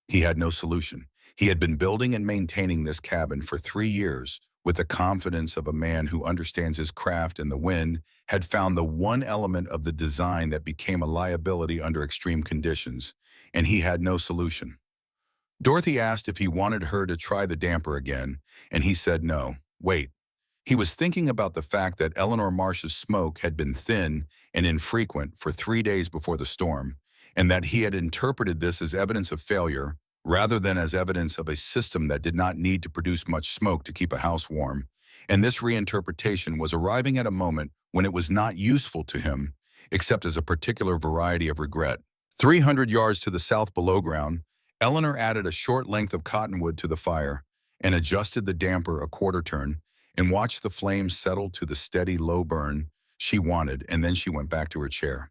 He had no solution. He had been building and maintaining this cabin for 3 years with the confidence of a man who understands his craft, and the wind had found the one element of the design that became a liability under extreme conditions, and he had no solution. Dorothy asked if he wanted her to try the damper again, and he said no. Wait. He was thinking about the fact that Eleanor Marsh's smoke had been thin and infrequent for 3 days before the storm, and that he had interpreted this as evidence of failure rather than as evidence of a system that did not need to produce much smoke to keep a house warm. And this reinterpretation was arriving at a moment when it was not useful to him, except as a particular variety of regret. 300 yards to the south below ground, Eleanor added a short length of cottonwood to the fire and adjusted the damper a quarter turn and watched the flames settle to the steady low burn she wanted, and then she went back to her chair.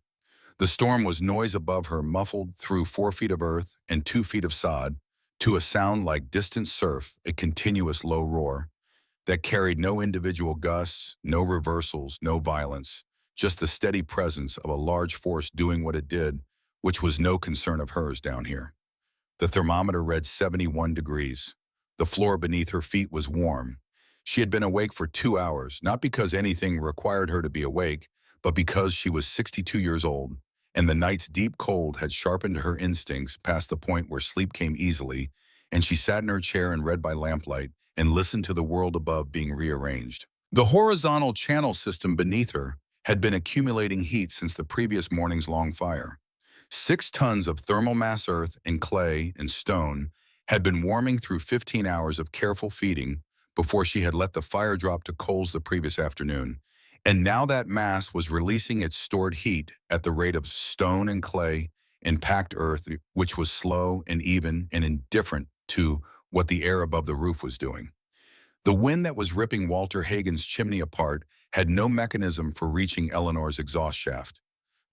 The storm was noise above her, muffled through 4 feet of earth and 2 feet of sod, to a sound like distant surf, a continuous low roar that carried no individual gusts, no reversals, no violence, just the steady presence of a large force doing what it did, which was no concern of hers down here. The thermometer read 71 degrees. The floor beneath her feet was warm. She had been awake for 2 hours, not because anything required her to be awake, but because she was 62 years old, and the night's deep cold had sharpened her instincts past the point where sleep came easily, and she sat in her chair and read by lamplight and listened to the world above being rearranged. The horizontal channel system beneath her had been accumulating heat since the previous morning's long fire. 6 tons of thermal mass earth and clay and stone had been warming through 15 hours of careful feeding before she had let the fire drop to coals the previous afternoon. And now that mass was releasing its stored heat at the rate of stone and clay and packed earth, which was slow and even and indifferent to what the air above the roof was doing. The wind that was ripping Walter Hagen's chimney apart had no mechanism for reaching Eleanor's exhaust shaft.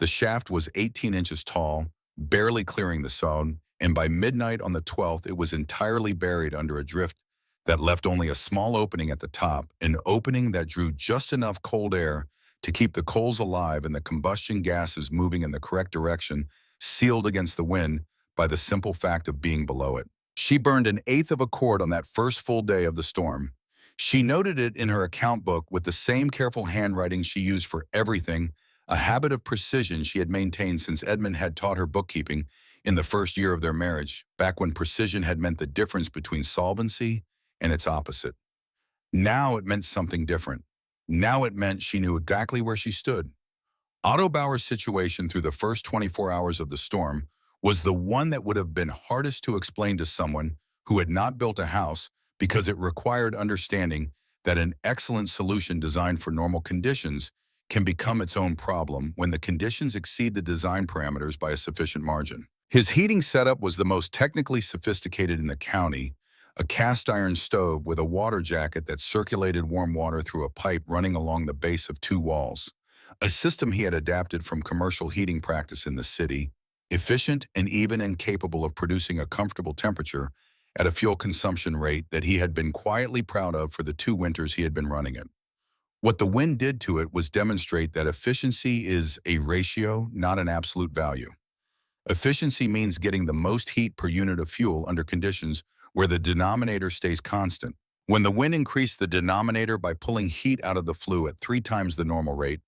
The shaft was 18 inches tall, barely clearing the zone, and by midnight on the 12th, it was entirely buried under a drift that left only a small opening at the top, an opening that drew just enough cold air to keep the coals alive and the combustion gases moving in the correct direction, sealed against the wind by the simple fact of being below it. She burned 1/8 of a cord on that first full day of the storm. She noted it in her account book with the same careful handwriting she used for everything, a habit of precision she had maintained since Edmund had taught her bookkeeping in the first year of their marriage, back when precision had meant the difference between solvency and its opposite. Now it meant something different. Now it meant she knew exactly where she stood. Otto Bauer's situation through the first 24 hours of the storm was the one that would have been hardest to explain to someone who had not built a house, because it required understanding that an excellent solution designed for normal conditions can become its own problem when the conditions exceed the design parameters by a sufficient margin. His heating setup was the most technically sophisticated in the county, a cast iron stove with a water jacket that circulated warm water through a pipe running along the base of 2 walls, a system he had adapted from commercial heating practice in the city, efficient and even and capable of producing a comfortable temperature at a fuel consumption rate that he had been quietly proud of for the 2 winters he had been running it. What the wind did to it was demonstrate that efficiency is a ratio, not an absolute value. Efficiency means getting the most heat per unit of fuel under conditions where the denominator stays constant. When the wind increased the denominator by pulling heat out of the flue at 3 times the normal rate,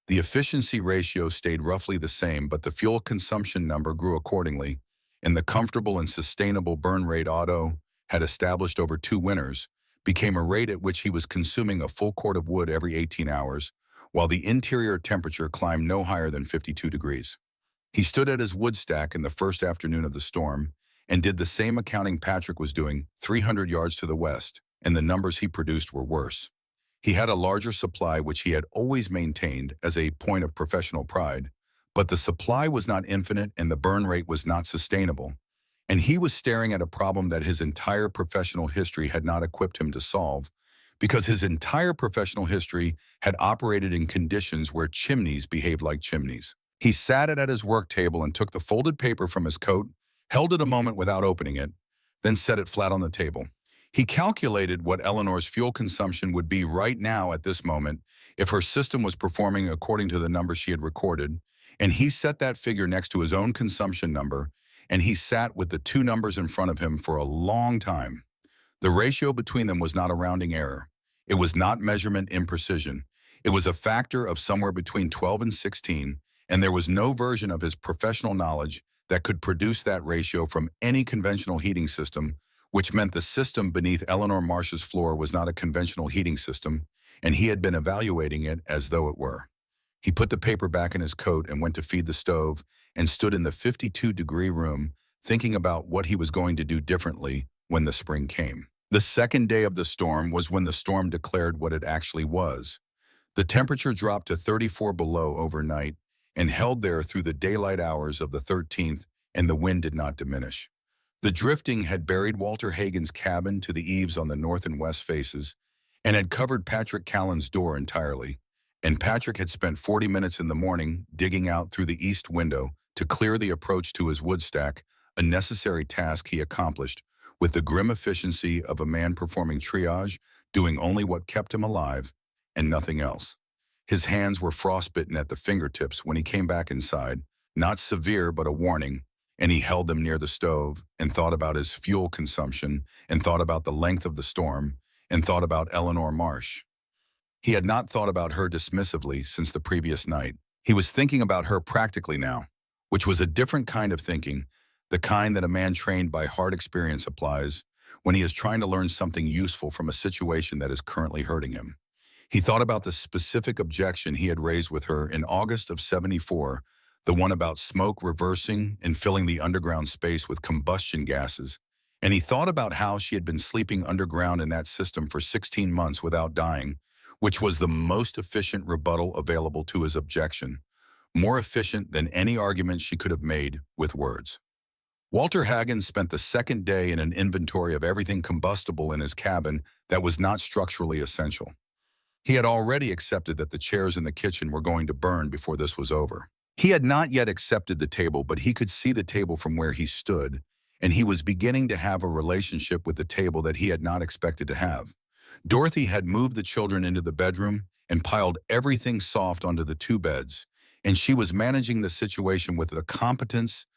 the efficiency ratio stayed roughly the same, but the fuel consumption number grew accordingly, and the comfortable and sustainable burn rate Otto had established over 2 winters became a rate at which he was consuming a full cord of wood every 18 hours, while the interior temperature climbed no higher than 52 degrees. He stood at his wood stack in the first afternoon of the storm and did the same accounting Patrick was doing 300 yards to the west, and the numbers he produced were worse. He had a larger supply, which he had always maintained as a point of professional pride, but the supply was not infinite and the burn rate was not sustainable, and he was staring at a problem that his entire professional history had not equipped him to solve, because his entire professional history had operated in conditions where chimneys behaved like chimneys. He sat at his work table and took the folded paper from his coat, held it a moment without opening it, then set it flat on the table. He calculated what Eleanor's fuel consumption would be right now at this moment if her system was performing according to the number she had recorded, and he set that figure next to his own consumption number, and he sat with the two numbers in front of him for a long time. The ratio between them was not a rounding error. It was not measurement imprecision. It was a factor of somewhere between 12 and 16, and there was no version of his professional knowledge that could produce that ratio from any conventional heating system, which meant the system beneath Eleanor Marsh's floor was not a conventional heating system, and he had been evaluating it as though it were. He put the paper back in his coat and went to feed the stove and stood in the 52-degree room thinking about what he was going to do differently when the spring came. The second day of the storm was when the storm declared what it actually was. The temperature dropped to 34 below overnight and held there through the daylight hours of the 13th, and the wind did not diminish. The drifting had buried Walter Hagen's cabin to the eaves on the north and west faces and had covered Patrick Callan's door entirely, and Patrick had spent 40 minutes in the morning digging out through the east window to clear the approach to his woodstack, a necessary task he accomplished with the grim efficiency of a man performing triage, doing only what kept him alive and nothing else. His hands were frostbitten at the fingertips when he came back inside, not severe but a warning, and he held them near the stove and thought about his fuel consumption and thought about the length of the storm and thought about Eleanor Marsh. He had not thought about her dismissively since the previous night. He was thinking about her practically now, which was a different kind of thinking, the kind that a man trained by hard experience applies when he is trying to learn something useful from a situation that is currently hurting him. He thought about the specific objection he had raised with her in August of '74, the one about smoke reversing and filling the underground space with combustion gases, and he thought about how she had been sleeping underground in that system for 16 months without dying, which was the most efficient rebuttal available to his objection, more efficient than any argument she could have made with words. Walter Hagen spent the second day in an inventory of everything combustible in his cabin that was not structurally essential. He had already accepted that the chairs in the kitchen were going to burn before this was over. He had not yet accepted the table, but he could see the table from where he stood, and he was beginning to have a relationship with the table that he had not expected to have. Dorothy had moved the children into the bedroom and piled everything soft onto the two beds, and she was managing the situation with a competence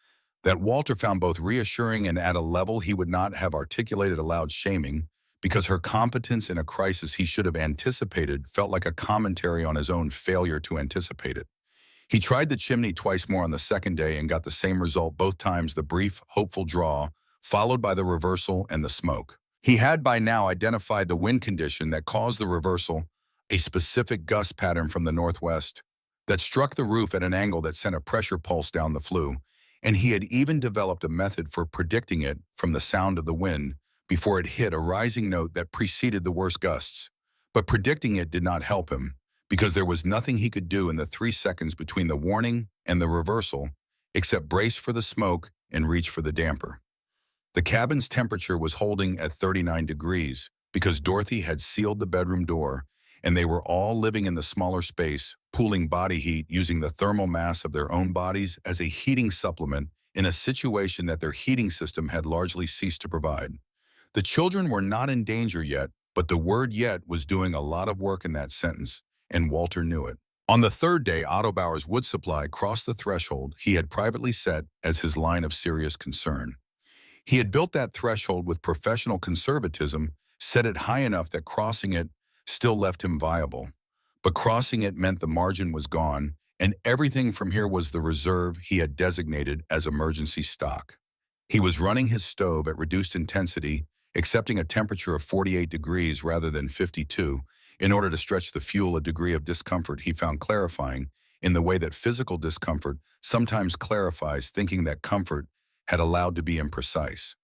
that Walter found both reassuring and at a level he would not have articulated aloud shaming, because her competence in a crisis he should have anticipated felt like a commentary on his own failure to anticipate it. He tried the chimney twice more on the second day and got the same result both times, the brief, hopeful draw, followed by the reversal and the smoke. He had by now identified the wind condition that caused the reversal, a specific gust pattern from the northwest that struck the roof at an angle that sent a pressure pulse down the flue, and he had even developed a method for predicting it from the sound of the wind before it hit a rising note that preceded the worst gusts. But predicting it did not help him, because there was nothing he could do in the 3 seconds between the warning and the reversal except brace for the smoke and reach for the damper. The cabin's temperature was holding at 39 degrees because Dorothy had sealed the bedroom door, and they were all living in the smaller space, pooling body heat using the thermal mass of their own bodies as a heating supplement in a situation that their heating system had largely ceased to provide. The children were not in danger yet, but the word "yet" was doing a lot of work in that sentence, and Walter knew it. On the third day, Otto Bauer's wood supply crossed the threshold he had privately set as his line of serious concern. He had built that threshold with professional conservatism, set it high enough that crossing it still left him viable. But crossing it meant the margin was gone, and everything from here was the reserve he had designated as emergency stock. He was running his stove at reduced intensity, accepting a temperature of 48 degrees rather than 52, in order to stretch the fuel a degree of discomfort he found clarifying, in the way that physical discomfort sometimes clarifies thinking that comfort had allowed to be imprecise.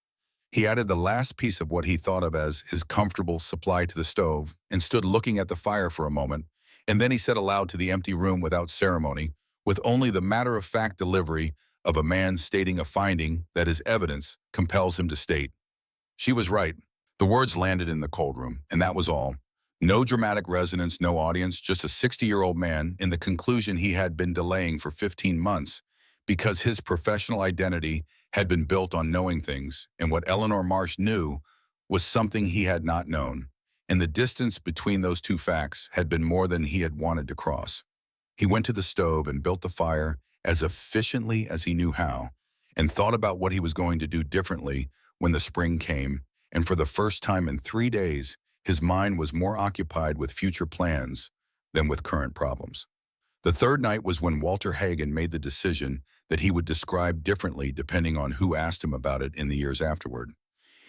He added the last piece of what he thought of as his comfortable supply to the stove and stood looking at the fire for a moment, and then he said aloud to the empty room without ceremony, with only the matter-of-fact delivery of a man stating a finding that his evidence compels him to state. She was right. The words landed in the cold room, and that was all. No dramatic resonance, no audience, just a 60-year-old man in the conclusion he had been delaying for 15 months because his professional identity had been built on knowing things, and what Eleanor Marsh knew was something he had not known, and the distance between those two facts had been more than he had wanted to cross. He went to the stove and built the fire as efficiently as he knew how, and thought about what he was going to do differently when the spring came, and for the first time in 3 days, his mind was more occupied with future plans than with current problems. The third night was when Walter Hagen made the decision that he would describe differently depending on who asked him about it in the years afterward.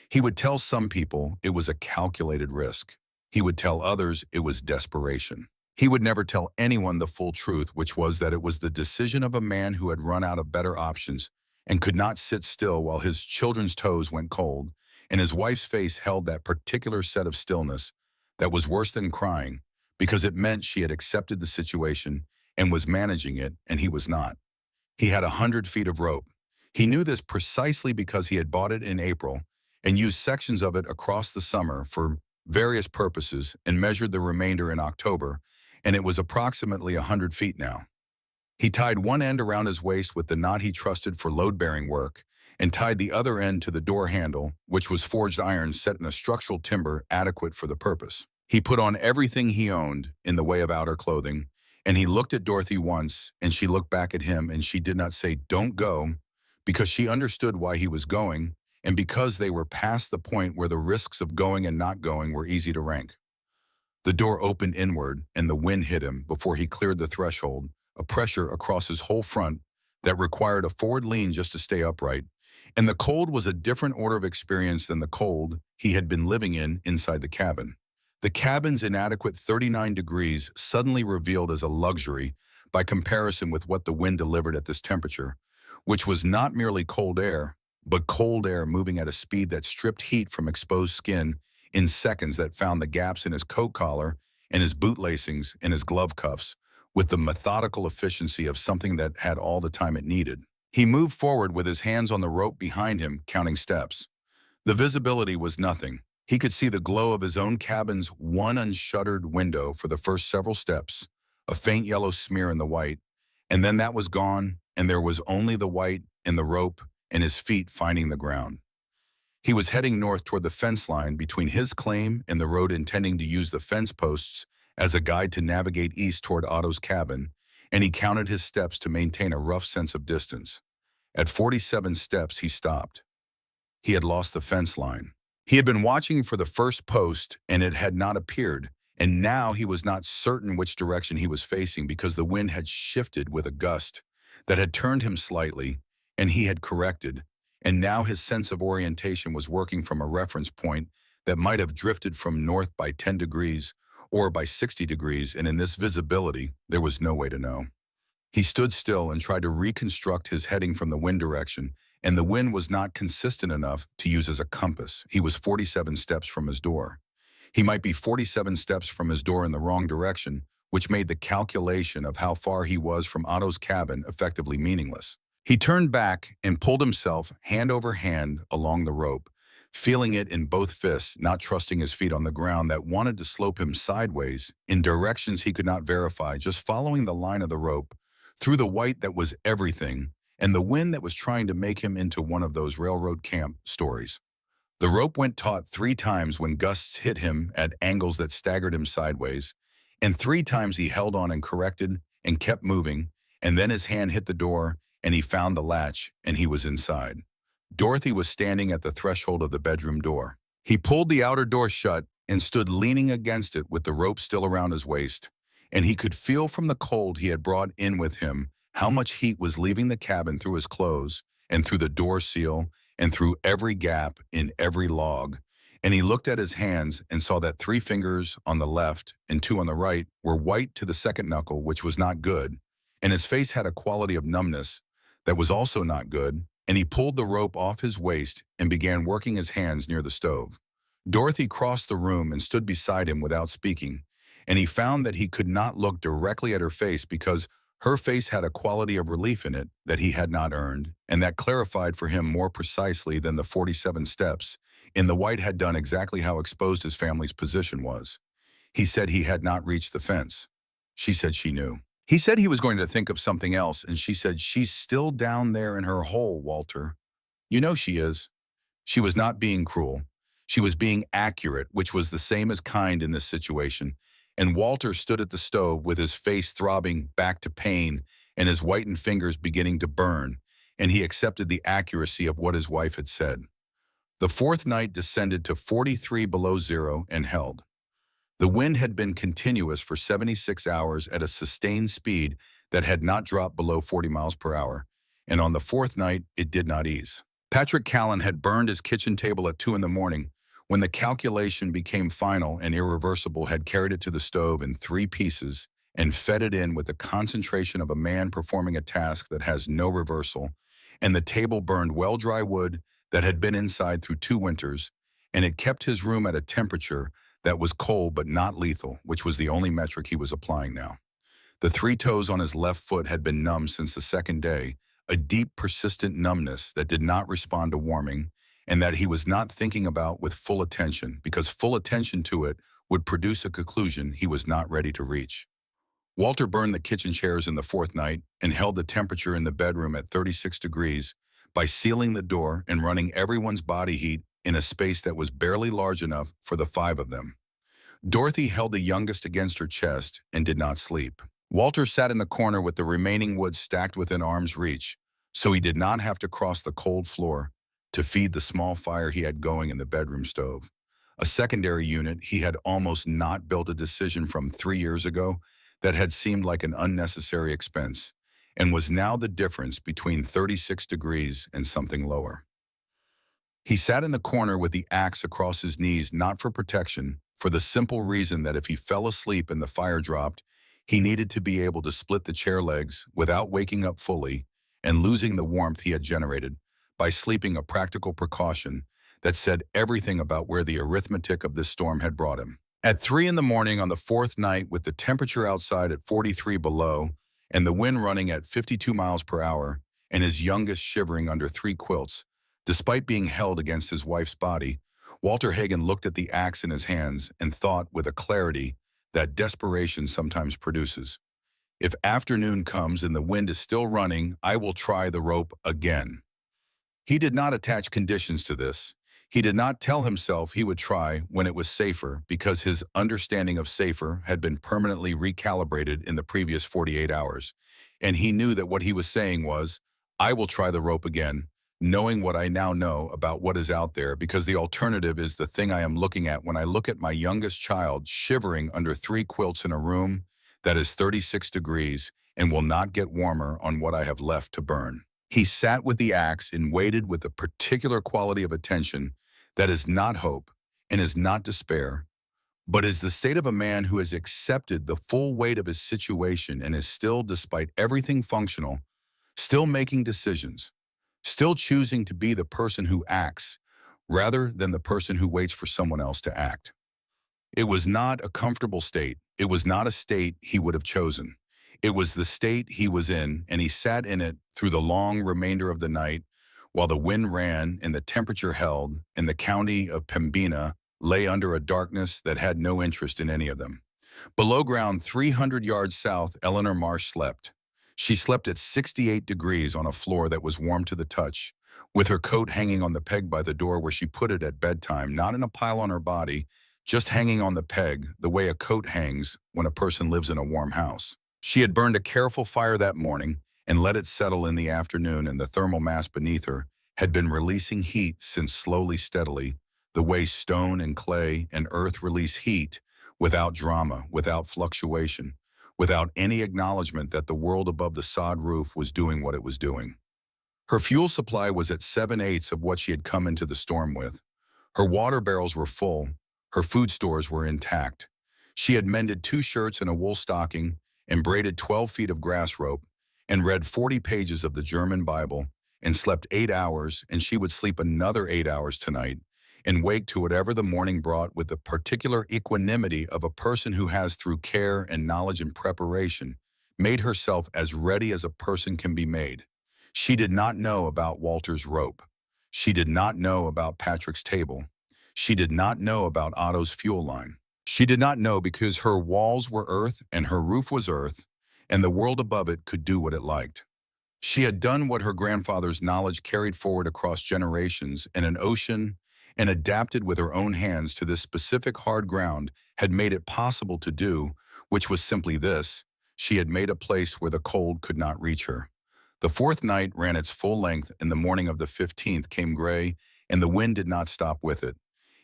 He would tell some people it was a calculated risk. He would tell others it was desperation. He would never tell anyone the full truth, which was that it was the decision of a man who had run out of better options and could not sit still while his children's toes went cold, and his wife's face held that particular set of stillness that was worse than crying because it meant she had accepted the situation and was managing it, and he was not. He had 100 feet of rope. He knew this precisely because he had bought it in April and used sections of it across the summer for various purposes and measured the remainder in October, and it was approximately 100 feet now. He tied one end around his waist with the knot he trusted for load-bearing work, and tied the other end to the door handle, which was forged iron set in a structural timber adequate for the purpose. He put on everything he owned in the way of outer clothing, and he looked at Dorothy once, and she looked back at him, and she did not say, "Don't go," because she understood why he was going, and because they were past the point where the risks of going and not going were easy to rank. The door opened inward, and the wind hit him before he cleared the threshold, a pressure across his whole front that required a forward lean just to stay upright, and the cold was a different order of experience than the cold he had been living in inside the cabin. The cabin's inadequate 39 degrees suddenly revealed as a luxury by comparison with what the wind delivered at this temperature, which was not merely cold air, but cold air moving at a speed that stripped heat from exposed skin in seconds, that found the gaps in his coat collar and his boot lacings and his glove cuffs with the methodical efficiency of something that had all the time it needed. He moved forward with his hands on the rope behind him, counting steps. The visibility was nothing. He could see the glow of his own cabin's one unshuttered window for the first several steps, a faint yellow smear in the white, and then that was gone, and there was only the white and the rope and his feet finding the ground. He was heading north toward the fence line between his claim and the road, intending to use the fence posts as a guide to navigate east toward Otto's cabin, and he counted his steps to maintain a rough sense of distance. At 47 steps, he stopped. He had lost the fence line. He had been watching for the first post, and it had not appeared, and now he was not certain which direction he was facing because the wind had shifted with a gust that had turned him slightly, and he had corrected, and now his sense of orientation was working from a reference point that might have drifted from north by 10 degrees or by 60 degrees, and in this visibility, there was no way to know. He stood still and tried to reconstruct his heading from the wind direction, and the wind was not consistent enough to use as a compass. He was 47 steps from his door. He might be 47 steps from his door in the wrong direction, which made the calculation of how far he was from Otto's cabin effectively meaningless. He turned back and pulled himself hand over hand along the rope, feeling it in both fists, not trusting his feet on the ground that wanted to slope him sideways in directions he could not verify, just following the line of the rope, through the white that was everything, and the wind that was trying to make him into one of those railroad camp stories. The rope went taut 3 times when gusts hit him at angles that staggered him sideways, and 3 times he held on and corrected and kept moving, and then his hand hit the door, and he found the latch, and he was inside. Dorothy was standing at the threshold of the bedroom door. He pulled the outer door shut and stood leaning against it with the rope still around his waist, and he could feel from the cold he had brought in with him how much heat was leaving the cabin through his clothes and through the door seal and through every gap in every log. And he looked at his hands and saw that 3 fingers on the left and 2 on the right were white to the second knuckle, which was not good, and his face had a quality of numbness that was also not good, and he pulled the rope off his waist and began working his hands near the stove. Dorothy crossed the room and stood beside him without speaking, and he found that he could not look directly at her face because her face had a quality of relief in it that he had not earned, and that clarified for him more precisely than the 47 steps in the white had done exactly how exposed his family's position was. He said he had not reached the fence. She said she knew. He said he was going to think of something else, and she said, "She's still down there in her hole, Walter. You know she is." She was not being cruel. She was being accurate, which was the same as kind in this situation. And Walter stood at the stove with his face throbbing back to pain and his whitened fingers beginning to burn, and he accepted the accuracy of what his wife had said. The fourth night descended to 43 below zero and held. The wind had been continuous for 76 hours at a sustained speed that had not dropped below 40 miles per hour, and on the fourth night, it did not ease. Patrick Callan had burned his kitchen table at 2 in the morning when the calculation became final and irreversible, had carried it to the stove in 3 pieces and fed it in with the concentration of a man performing a task that has no reversal, and the table burned well-dry wood that had been inside through 2 winters, and it kept his room at a temperature that was cold but not lethal, which was the only metric he was applying now. The 3 toes on his left foot had been numb since the second day, a deep, persistent numbness that did not respond to warming, and that he was not thinking about with full attention, because full attention to it would produce a conclusion he was not ready to reach. Walter burned the kitchen chairs in the fourth night and held the temperature in the bedroom at 36 degrees by sealing the door and running everyone's body heat in a space that was barely large enough for the 5 of them. Dorothy held the youngest against her chest and did not sleep. Walter sat in the corner with the remaining wood stacked within arm's reach, so he did not have to cross the cold floor to feed the small fire he had going in the bedroom stove. A secondary unit he had almost not built, a decision from 3 years ago that had seemed like an unnecessary expense, and was now the difference between 36 degrees and something lower. He sat in the corner with the axe across his knees, not for protection, for the simple reason that if he fell asleep and the fire dropped, he needed to be able to split the chair legs without waking up fully and losing the warmth he had generated by sleeping, a practical precaution that said everything about where the arithmetic of this storm had brought him. At 3 in the morning on the fourth night, with the temperature outside at 43 below and the wind running at 52 miles per hour and his youngest shivering under 3 quilts, despite being held against his wife's body, Walter Hagen looked at the axe in his hands and thought with a clarity that desperation sometimes produces. If afternoon comes and the wind is still running, I will try the rope again. He did not attach conditions to this. He did not tell himself he would try when it was safer, because his understanding of safer had been permanently recalibrated in the previous 48 hours. And he knew that what he was saying was, I will try the rope again, knowing what I now know about what is out there, because the alternative is the thing I am looking at when I look at my youngest child shivering under 3 quilts in a room that is 36 degrees and will not get warmer on what I have left to burn. He sat with the axe and waited with a particular quality of attention that is not hope and is not despair, but is the state of a man who has accepted the full weight of his situation and is still, despite everything functional, still making decisions, still choosing to be the person who acts rather than the person who waits for someone else to act. It was not a comfortable state. It was not a state he would have chosen. It was the state he was in, and he sat in it through the long remainder of the night while the wind ran and the temperature held, and the county of Pembina lay under a darkness that had no interest in any of them. Below ground, 300 yards south, Eleanor Marsh slept. She slept at 68 degrees on a floor that was warm to the touch, with her coat hanging on the peg by the door where she put it at bedtime, not in a pile on her body, just hanging on the peg, the way a coat hangs when a person lives in a warm house. She had burned a careful fire that morning and let it settle in the afternoon, and the thermal mass beneath her had been releasing heat since, slowly, steadily, the way stone and clay and earth release heat, without drama, without fluctuation, without any acknowledgement that the world above the sod roof was doing what it was doing. Her fuel supply was at 7/8 of what she had come into the storm with. Her water barrels were full. Her food stores were intact. She had mended 2 shirts and a wool stocking, and braided 12 feet of grass rope, and read 40 pages of the German Bible, and slept 8 hours, and she would sleep another 8 hours tonight, and wake to whatever the morning brought with the particular equanimity of a person who has, through care and knowledge and preparation, made herself as ready as a person can be made. She did not know about Walter's rope. She did not know about Patrick's table. She did not know about Otto's fuel line. She did not know because her walls were earth and her roof was earth, and the world above it could do what it liked. She had done what her grandfather's knowledge carried forward across generations in an ocean and adapted with her own hands to this specific hard ground had made it possible to do, which was simply this: she had made a place where the cold could not reach her. The fourth night ran its full length, and the morning of the 15th came gray, and the wind did not stop with it.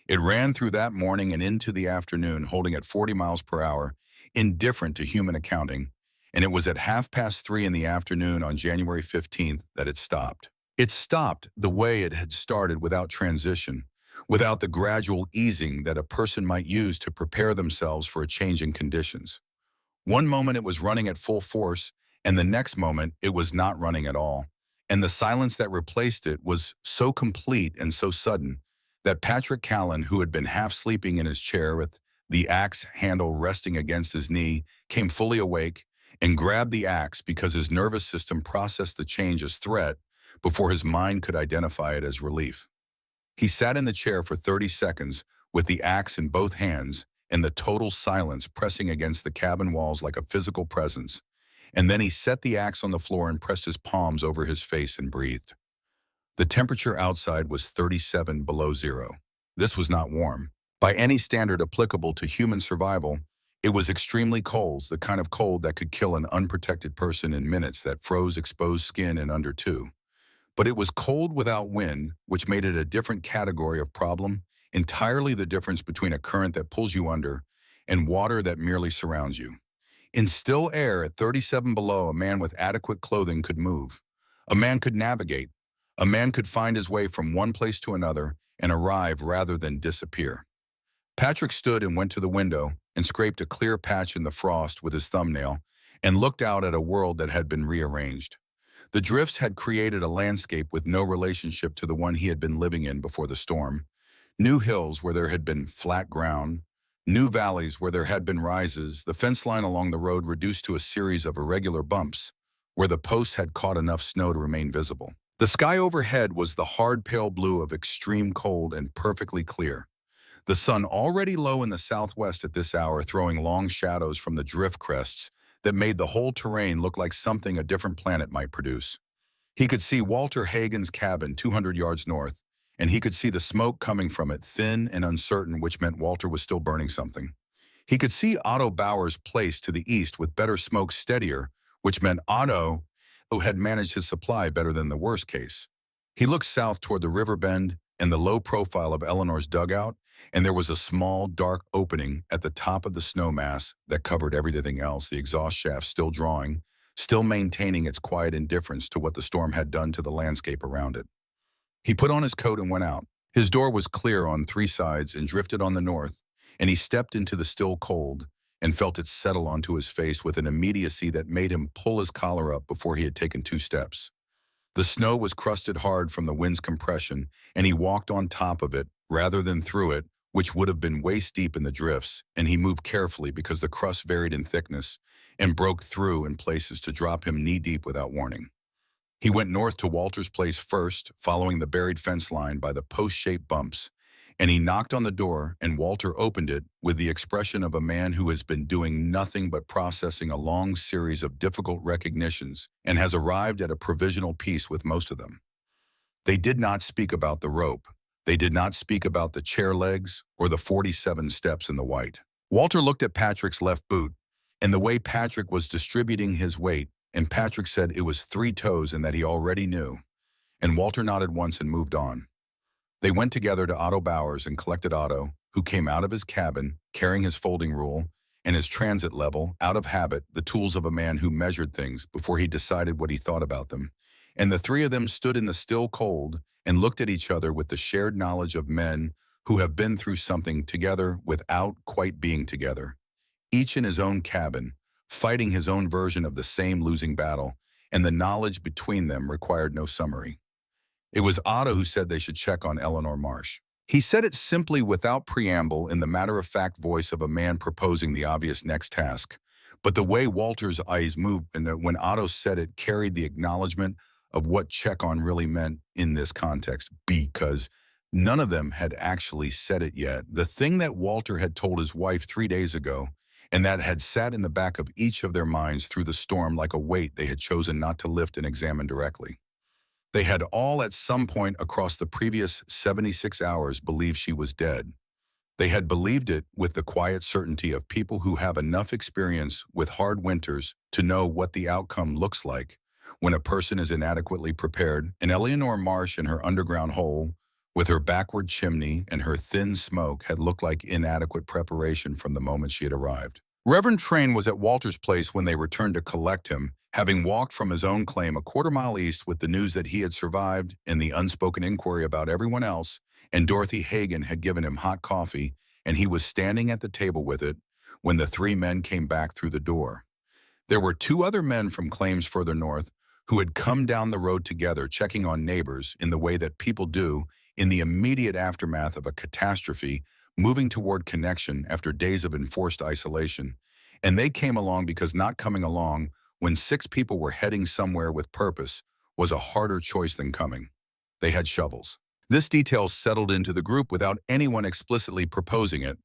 It ran through that morning and into the afternoon, holding at 40 miles per hour, indifferent to human accounting, and it was at 3:30 in the afternoon on January 15th that it stopped. It stopped the way it had started, without transition, without the gradual easing that a person might use to prepare themselves for a change in conditions. One moment it was running at full force, and the next moment it was not running at all. And the silence that replaced it was so complete and so sudden that Patrick Callan, who had been half sleeping in his chair with the axe handle resting against his knee, came fully awake and grabbed the axe because his nervous system processed the change as threat before his mind could identify it as relief. He sat in the chair for 30 seconds with the axe in both hands and the total silence pressing against the cabin walls like a physical presence. And then he set the axe on the floor and pressed his palms over his face and breathed. The temperature outside was 37 below zero. This was not warm. By any standard applicable to human survival, it was extremely cold, the kind of cold that could kill an unprotected person in minutes, that froze exposed skin in under two. But it was cold without wind, which made it a different category of problem, entirely the difference between a current that pulls you under and water that merely surrounds you. In still air at 37 below, a man with adequate clothing could move. A man could navigate. A man could find his way from one place to another and arrive rather than disappear. Patrick stood and went to the window and scraped a clear patch in the frost with his thumbnail and looked out at a world that had been rearranged. The drifts had created a landscape with no relationship to the one he had been living in before the storm. New hills where there had been flat ground, new valleys where there had been rises, the fence line along the road reduced to a series of irregular bumps where the posts had caught enough snow to remain visible. The sky overhead was the hard pale blue of extreme cold and perfectly clear. The sun already low in the southwest at this hour, throwing long shadows from the drift crests that made the whole terrain look like something a different planet might produce. He could see Walter Hagen's cabin 200 yards north, and he could see the smoke coming from it, thin and uncertain, which meant Walter was still burning something. He could see Otto Bauer's place to the east with better smoke, steadier, which meant Otto had managed his supply better than the worst case. He looked south toward the river bend and the low profile of Eleanor's dugout, and there was a small, dark opening at the top of the snow mass that covered everything else, the exhaust shaft still drawing, still maintaining its quiet indifference to what the storm had done to the landscape around it. He put on his coat and went out. His door was clear on three sides and drifted on the north, and he stepped into the still cold and felt it settle onto his face with an immediacy that made him pull his collar up before he had taken 2 steps. The snow was crusted hard from the wind's compression, and he walked on top of it rather than through it, which would have been waist-deep in the drifts, and he moved carefully because the crust varied in thickness and broke through in places to drop him knee-deep without warning. He went north to Walter's place first, following the buried fence line by the post-shaped bumps, and he knocked on the door, and Walter opened it with the expression of a man who has been doing nothing but processing a long series of difficult recognitions and has arrived at a provisional peace with most of them. They did not speak about the rope. They did not speak about the chair legs or the 47 steps in the white. Walter looked at Patrick's left boot and the way Patrick was distributing his weight, and Patrick said it was 3 toes and that he already knew. And Walter nodded once and moved on. They went together to Otto Bauer's and collected Otto, who came out of his cabin carrying his folding rule and his transit level, out of habit, the tools of a man who measured things before he decided what he thought about them. And the 3 of them stood in the still cold and looked at each other with the shared knowledge of men who have been through something together without quite being together. Each in his own cabin, fighting his own version of the same losing battle, and the knowledge between them required no summary. It was Otto who said they should check on Eleanor Marsh. He said it simply, without preamble, in the matter-of-fact voice of a man proposing the obvious next task. But the way Walter's eyes moved and when Otto said it carried the acknowledgement of what check on really meant in this context, because None of them had actually said it yet. The thing that Walter had told his wife 3 days ago, and that had sat in the back of each of their minds through the storm like a weight they had chosen not to lift and examine directly. They had all at some point across the previous 76 hours believed she was dead. They had believed it with the quiet certainty of people who have enough experience with hard winters to know what the outcome looks like when a person is inadequately prepared. And Eleanor Marsh in her underground hole, with her backward chimney and her thin smoke, had looked like inadequate preparation from the moment she had arrived. Reverend Train was at Walter's place when they returned to collect him, having walked from his own claim a quarter-mile east with the news that he had survived and the unspoken inquiry about everyone else, and Dorothy Hagen had given him hot coffee, and he was standing at the table with it when the three men came back through the door. There were two other men from claims further north who had come down the road together, checking on neighbors in the way that people do in the immediate aftermath of a catastrophe, moving toward connection after days of enforced isolation. And they came along because not coming along when six people were heading somewhere with purpose was a harder choice than coming. They had shovels. This detail settled into the group without anyone explicitly proposing it,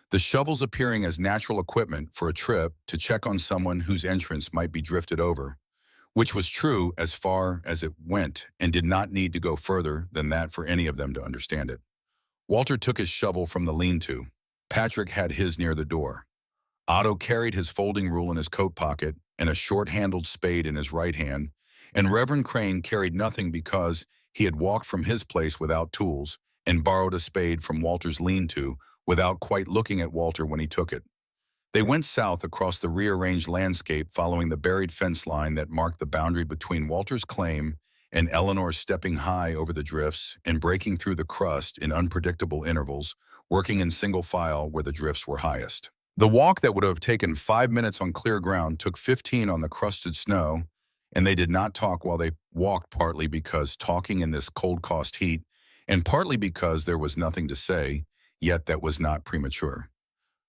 the shovels appearing as natural equipment for a trip to check on someone whose entrance might be drifted over, which was true as far as it went and did not need to go further than that for any of them to understand it. Walter took his shovel from the lean-to. Patrick had his near the door. Otto carried his folding rule in his coat pocket and a short-handled spade in his right hand, and Reverend Crane carried nothing because he had walked from his place without tools and borrowed a spade from Walter's lean-to without quite looking at Walter when he took it. They went south across the rearranged landscape following the buried fence line that marked the boundary between Walter's claim and Eleanor's, stepping high over the drifts and breaking through the crust in unpredictable intervals, working in single file where the drifts were highest. The walk that would have taken 5 minutes on clear ground took 15 on the crusted snow, and they did not talk while they walked, partly because talking in this cold-cost heat, and partly because there was nothing to say, yet that was not premature.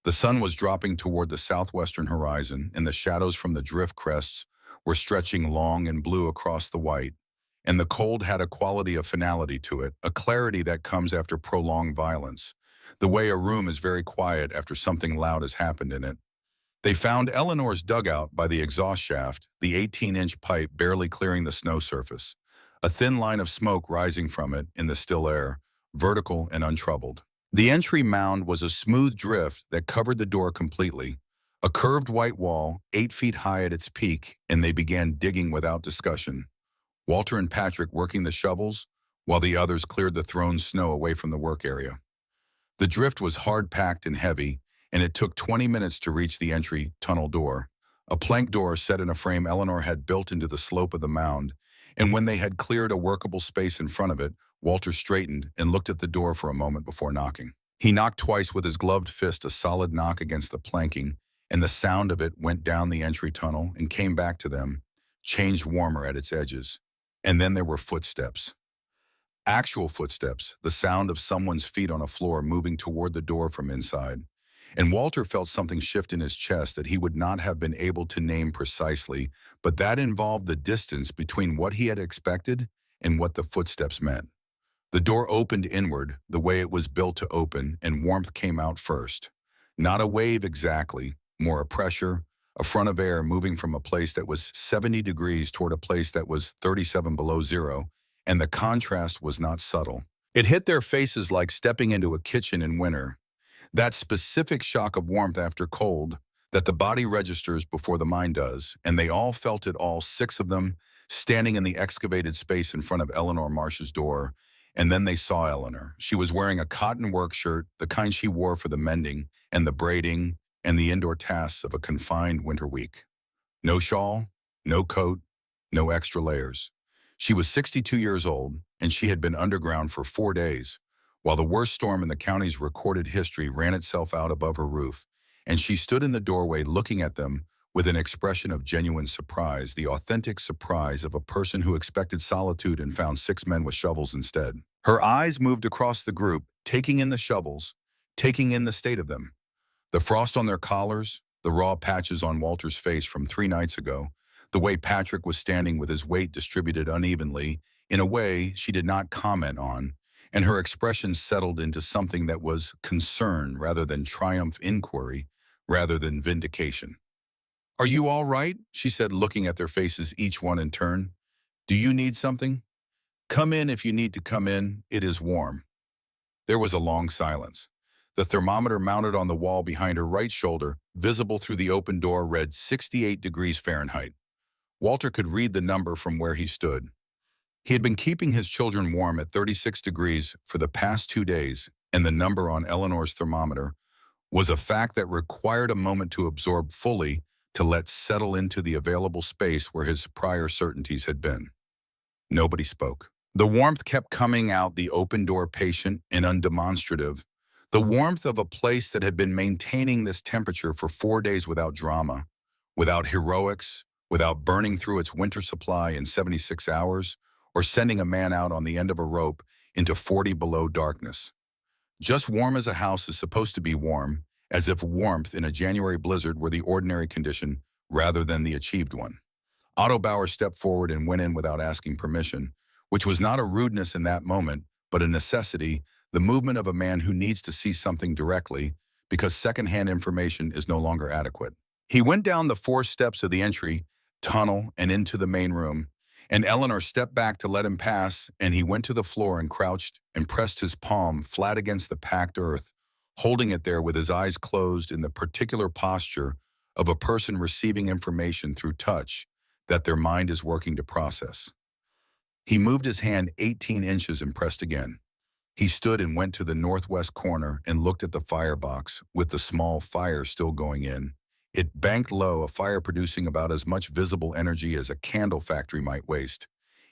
The sun was dropping toward the southwestern horizon, and the shadows from the drift crests were stretching long and blue across the white, and the cold had a quality of finality to it, a clarity that comes after prolonged violence, the way a room is very quiet after something loud has happened in it. They found Eleanor's dugout by the exhaust shaft, the 18-inch pipe barely clearing the snow surface, a thin line of smoke rising from it in the still air, vertical and untroubled. The entry mound was a smooth drift that covered the door completely, a curved white wall 8 feet high at its peak, and they began digging without discussion, Walter and Patrick working the shovels, while the others cleared the thrown snow away from the work area. The drift was hard-packed and heavy, and it took 20 minutes to reach the entry tunnel door, a plank door set in a frame Eleanor had built into the slope of the mound, and when they had cleared a workable space in front of it, Walter straightened and looked at the door for a moment before knocking. He knocked twice with his gloved fist, a solid knock against the planking, and the sound of it went down the entry tunnel and came back to them, changed warmer at its edges. And then there were footsteps. Actual footsteps, the sound of someone's feet on a floor moving toward the door from inside. And Walter felt something shift in his chest that he would not have been able to name precisely, but that involved the distance between what he had expected and what the footsteps meant. The door opened inward, the way it was built to open, and warmth came out first. Not a wave exactly, more a pressure, a front of air moving from a place that was 70 degrees toward a place that was 37 below zero, and the contrast was not subtle. It hit their faces like stepping into a kitchen in winter. That specific shock of warmth after cold that the body registers before the mind does, and they all felt it, all six of them, standing in the excavated space in front of Eleanor Marsh's door. And then they saw Eleanor. She was wearing a cotton work shirt, the kind she wore for the mending and the braiding and the indoor tasks of a confined winter week. No shawl, no coat, no extra layers. She was 62 years old, and she had been underground for 4 days, while the worst storm in the county's recorded history ran itself out above her roof, and she stood in the doorway looking at them with an expression of genuine surprise, the authentic surprise of a person who expected solitude and found 6 men with shovels instead. Her eyes moved across the group, taking in the shovels, taking in the state of them. The frost on their collars, the raw patches on Walter's face from 3 nights ago, the way Patrick was standing with his weight distributed unevenly in a way she did not comment on, and her expression settled into something that was concern rather than triumph, inquiry rather than vindication. "Are you all right?" she said, looking at their faces, each one in turn. "Do you need something? Come in if you need to come in. It is warm." There was a long silence. The thermometer mounted on the wall behind her right shoulder, visible through the open door, read 68 degrees Fahrenheit. Walter could read the number from where he stood. He had been keeping his children warm at 36 degrees for the past 2 days, and the number on Eleanor's thermometer was a fact that required a moment to absorb fully, to let settle into the available space where his prior certainties had been. Nobody spoke. The warmth kept coming out the open door, patient and undemonstrative. The warmth of a place that had been maintaining this temperature for 4 days without drama, without heroics, without burning through its winter supply in 76 hours, or sending a man out on the end of a rope into 40 below darkness. Just warm as a house is supposed to be warm, as if warmth in a January blizzard were the ordinary condition rather than the achieved one. Otto Bauer stepped forward and went in without asking permission, which was not a rudeness in that moment, but a necessity, the movement of a man who needs to see something directly because secondhand information is no longer adequate. He went down the 4 steps of the entry tunnel and into the main room, and Eleanor stepped back to let him pass, and he went to the floor and crouched and pressed his palm flat against the packed earth, holding it there with his eyes closed in the particular posture of a person receiving information through touch that their mind is working to process. He moved his hand 18 inches and pressed again. He stood and went to the northwest corner and looked at the firebox with the small fire still going in. It banked low, a fire producing about as much visible energy as a candle factory might waste,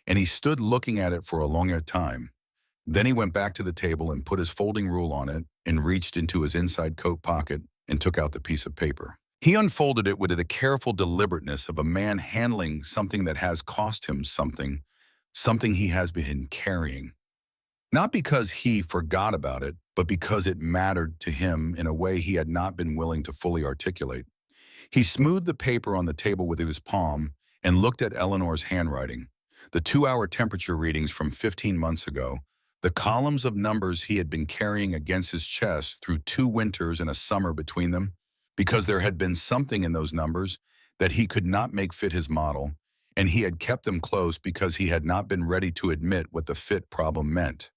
and he stood looking at it for a longer time. Then he went back to the table and put his folding rule on it and reached into his inside coat pocket and took out the piece of paper. He unfolded it with the careful deliberateness of a man handling something that has cost him something he has been carrying. Not because he forgot about it, but because it mattered to him in a way he had not been willing to fully articulate. He smoothed the paper on the table with his palm and looked at Eleanor's handwriting, the 2-hour temperature readings from 15 months ago, the columns of numbers he had been carrying against his chest through 2 winters and a summer between them, because there had been something in those numbers that he could not make fit his model, and he had kept them close because he had not been ready to admit what the fit problem meant.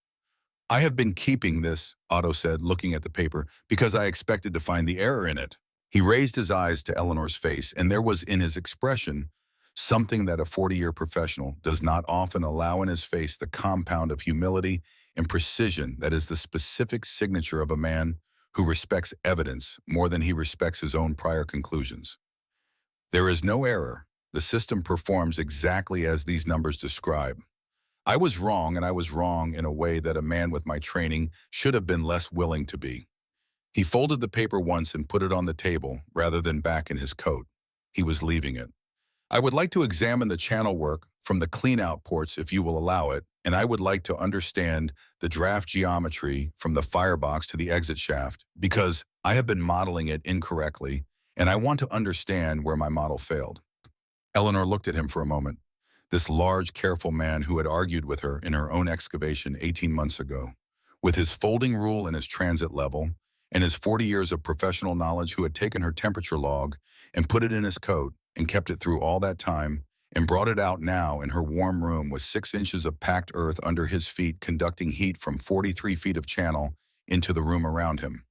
"I have been keeping this," Otto said, looking at the paper, "because I expected to find the error in it." He raised his eyes to Eleanor's face, and there was in his expression something that a 40-year professional does not often allow in his face, the compound of humility and precision that is the specific signature of a man who respects evidence more than he respects his own prior conclusions. "There is no error. The system performs exactly as these numbers describe. I was wrong, and I was wrong in a way that a man with my training should have been less willing to be." He folded the paper once and put it on the table rather than back in his coat. He was leaving it. "I would like to examine the channel work from the clean-out ports if you will allow it, and I would like to understand the draft geometry from the firebox to the exit shaft, because I have been modeling it incorrectly, and I want to understand where my model failed." Eleanor looked at him for a moment. This large, careful man who had argued with her in her own excavation 18 months ago, with his folding rule and his transit level, and his 40 years of professional knowledge, who had taken her temperature log and put it in his coat and kept it through all that time and brought it out now in her warm room with 6 inches of packed earth under his feet, conducting heat from 43 feet of channel into the room around him.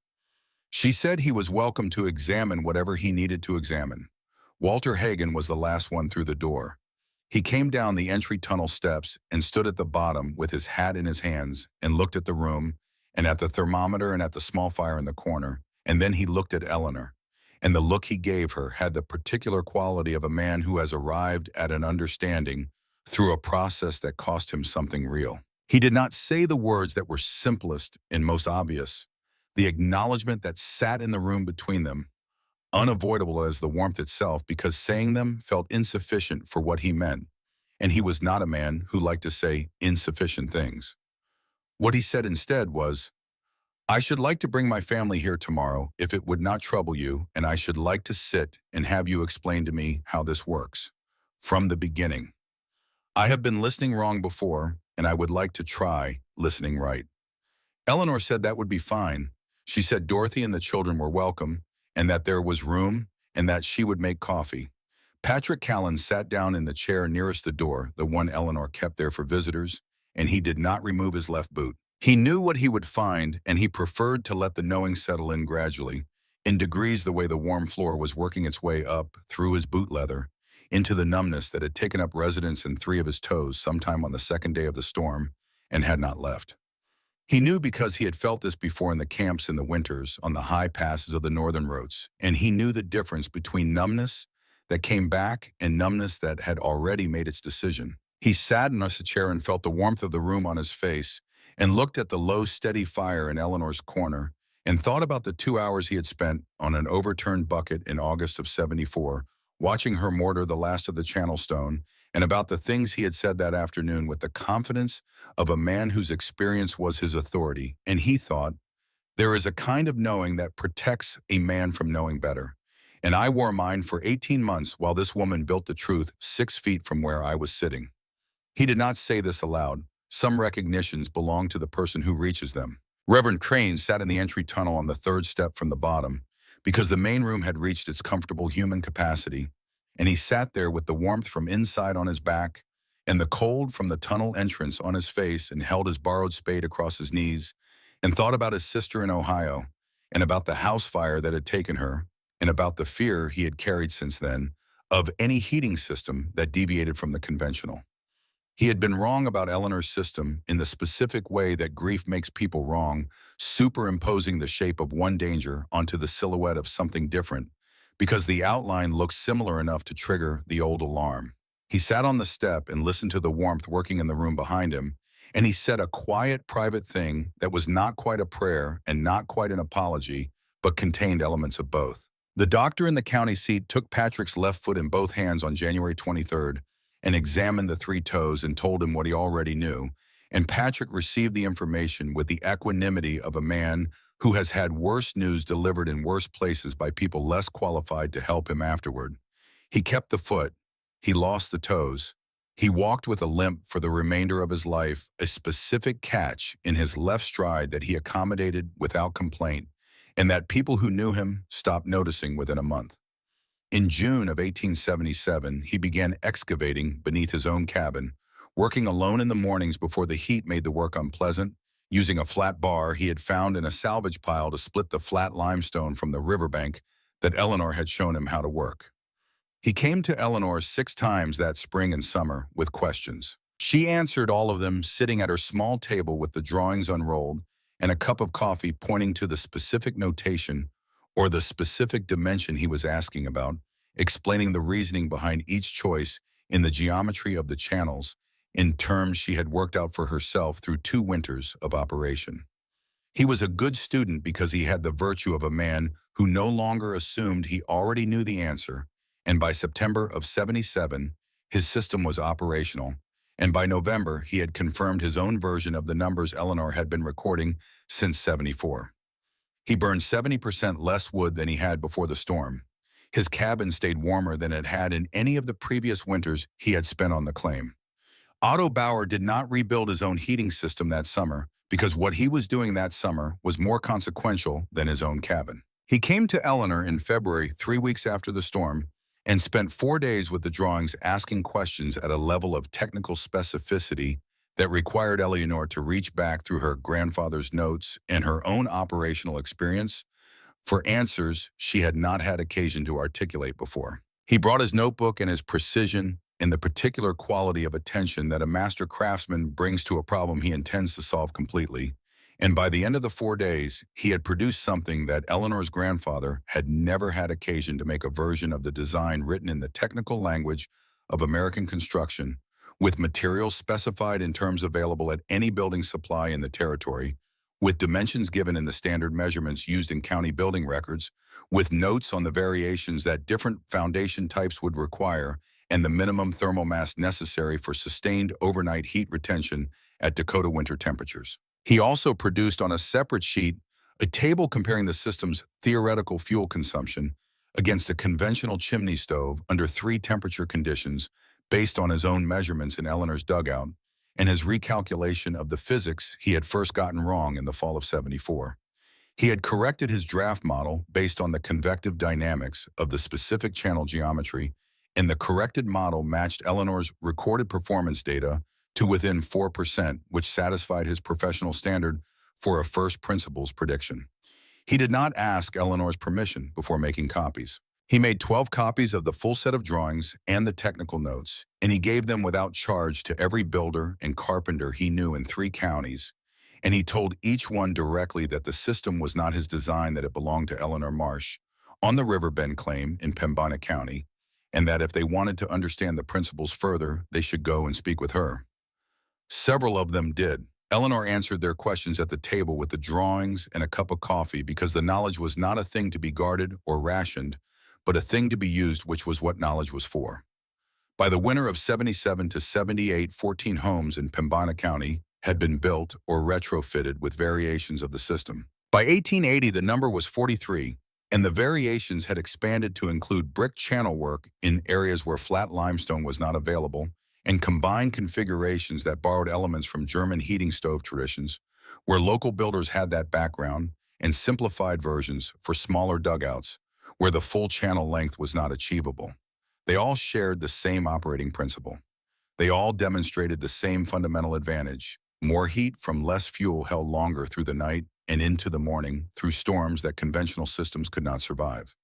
She said he was welcome to examine whatever he needed to examine. Walter Hagen was the last one through the door. He came down the entry tunnel steps and stood at the bottom with his hat in his hands and looked at the room and at the thermometer and at the small fire in the corner, and then he looked at Eleanor, and the look he gave her had the particular quality of a man who has arrived at an understanding through a process that cost him something real. He did not say the words that were simplest and most obvious. The acknowledgement that sat in the room between them, unavoidable as the warmth itself, because saying them felt insufficient for what he meant, and he was not a man who liked to say insufficient things. What he said instead was, "I should like to bring my family here tomorrow if it would not trouble you, and I should like to sit and have you explain to me how this works, from the beginning. I have been listening wrong before, and I would like to try listening right." Eleanor said that would be fine. She said Dorothy and the children were welcome, and that there was room, and that she would make coffee. Patrick Callan sat down in the chair nearest the door, the one Eleanor kept there for visitors, and he did not remove his left boot. He knew what he would find, and he preferred to let the knowing settle in gradually, in degrees the way the warm floor was working its way up through his boot leather, into the numbness that had taken up residence in 3 of his toes sometime on the second day of the storm, and had not left. He knew because he had felt this before in the camps in the winters on the high passes of the northern roads, and he knew the difference between numbness that came back and numbness that had already made its decision. He sat in the chair and felt the warmth of the room on his face, and looked at the low, steady fire in Eleanor's corner, and thought about the 2 hours he had spent on an overturned bucket in August of '74, watching her mortar the last of the channel stone, and about the things he had said that afternoon with the confidence of a man whose experience was his authority. And he thought, there is a kind of knowing that protects a man from knowing better. And I wore mine for 18 months while this woman built the truth 6 feet from where I was sitting. He did not say this aloud. Some recognitions belong to the person who reaches them. Reverend Crane sat in the entry tunnel on the 3rd step from the bottom, because the main room had reached its comfortable human capacity, and he sat there with the warmth from inside on his back and the cold from the tunnel entrance on his face, and held his borrowed spade across his knees, and thought about his sister in Ohio, and about the house fire that had taken her, and about the fear he had carried since then of any heating system that deviated from the conventional. He had been wrong about Eleanor's system in the specific way that grief makes people wrong, superimposing the shape of one danger onto the silhouette of something different, because the outline looked similar enough to trigger the old alarm. He sat on the step and listened to the warmth working in the room behind him, and he said a quiet, private thing that was not quite a prayer and not quite an apology, but contained elements of both. The doctor in the county seat took Patrick's left foot in both hands on January 23rd and examined the 3 toes and told him what he already knew, and Patrick received the information with the equanimity of a man who has had worse news delivered in worse places by people less qualified to help him afterward. He kept the foot. He lost the toes. He walked with a limp for the remainder of his life, a specific catch in his left stride that he accommodated without complaint, and that people who knew him stopped noticing within a month. In June of 1877, he began excavating beneath his own cabin, working alone in the mornings before the heat made the work unpleasant, using a flat bar he had found in a salvage pile to split the flat limestone from the riverbank that Eleanor had shown him how to work. He came to Eleanor 6 times that spring and summer with questions. She answered all of them sitting at her small table with the drawings unrolled and a cup of coffee pointing to the specific notation or the specific dimension he was asking about, explaining the reasoning behind each choice in the geometry of the channels in terms she had worked out for herself through 2 winters of operation. He was a good student because he had the virtue of a man who no longer assumed he already knew the answer, and by September of '77, his system was operational, and by November he had confirmed his own version of the numbers Eleanor had been recording since '74. He burned 70% less wood than he had before the storm. His cabin stayed warmer than it had in any of the previous winters he had spent on the claim. Otto Bauer did not rebuild his own heating system that summer because what he was doing that summer was more consequential than his own cabin. He came to Eleanor in February, 3 weeks after the storm, and spent 4 days with the drawings asking questions at a level of technical specificity that required Eleanor to reach back through her grandfather's notes and her own operational experience for answers she had not had occasion to articulate before. He brought his notebook and his precision and the particular quality of attention that a master craftsman brings to a problem he intends to solve completely, and by the end of the 4 days, he had produced something that Eleanor's grandfather had never had occasion to make a version of the design written in the technical language of American construction, with materials specified in terms available at any building supply in the territory, with dimensions given in the standard measurements used in county building records, with notes on the variations that different foundation types would require, and the minimum thermal mass necessary for sustained overnight heat retention at Dakota winter temperatures. He also produced on a separate sheet a table comparing the system's theoretical fuel consumption against a conventional chimney stove under 3 temperature conditions based on his own measurements in Eleanor's dugout, and his recalculation of the physics he had first gotten wrong in the fall of '74. He had corrected his draft model based on the convective dynamics of the specific channel geometry, and the corrected model matched Eleanor's recorded performance data to within 4%, which satisfied his professional standard for a first principles prediction. He did not ask Eleanor's permission before making copies. He made 12 copies of the full set of drawings and the technical notes, and he gave them without charge to every builder and carpenter he knew in 3 counties, and he told each one directly that the system was not his design, that it belonged to Eleanor Marsh on the Riverbend claim in Pembina County, and that if they wanted to understand the principles further, they should go and speak with her. Several of them did. Eleanor answered their questions at the table with the drawings and a cup of coffee, because the knowledge was not a thing to be guarded or rationed, but a thing to be used, which was what knowledge was for. By the winter of '77 to '78, 14 homes in Pembina County had been built or retrofitted with variations of the system. By 1880, the number was 43, and the variations had expanded to include brick channel work in areas where flat limestone was not available, and combined configurations that borrowed elements from German heating stove traditions, where local builders had that background, and simplified versions for smaller dugouts, where the full channel length was not achievable. They all shared the same operating principle. They all demonstrated the same fundamental advantage. More heat from less fuel held longer through the night and into the morning through storms that conventional systems could not survive.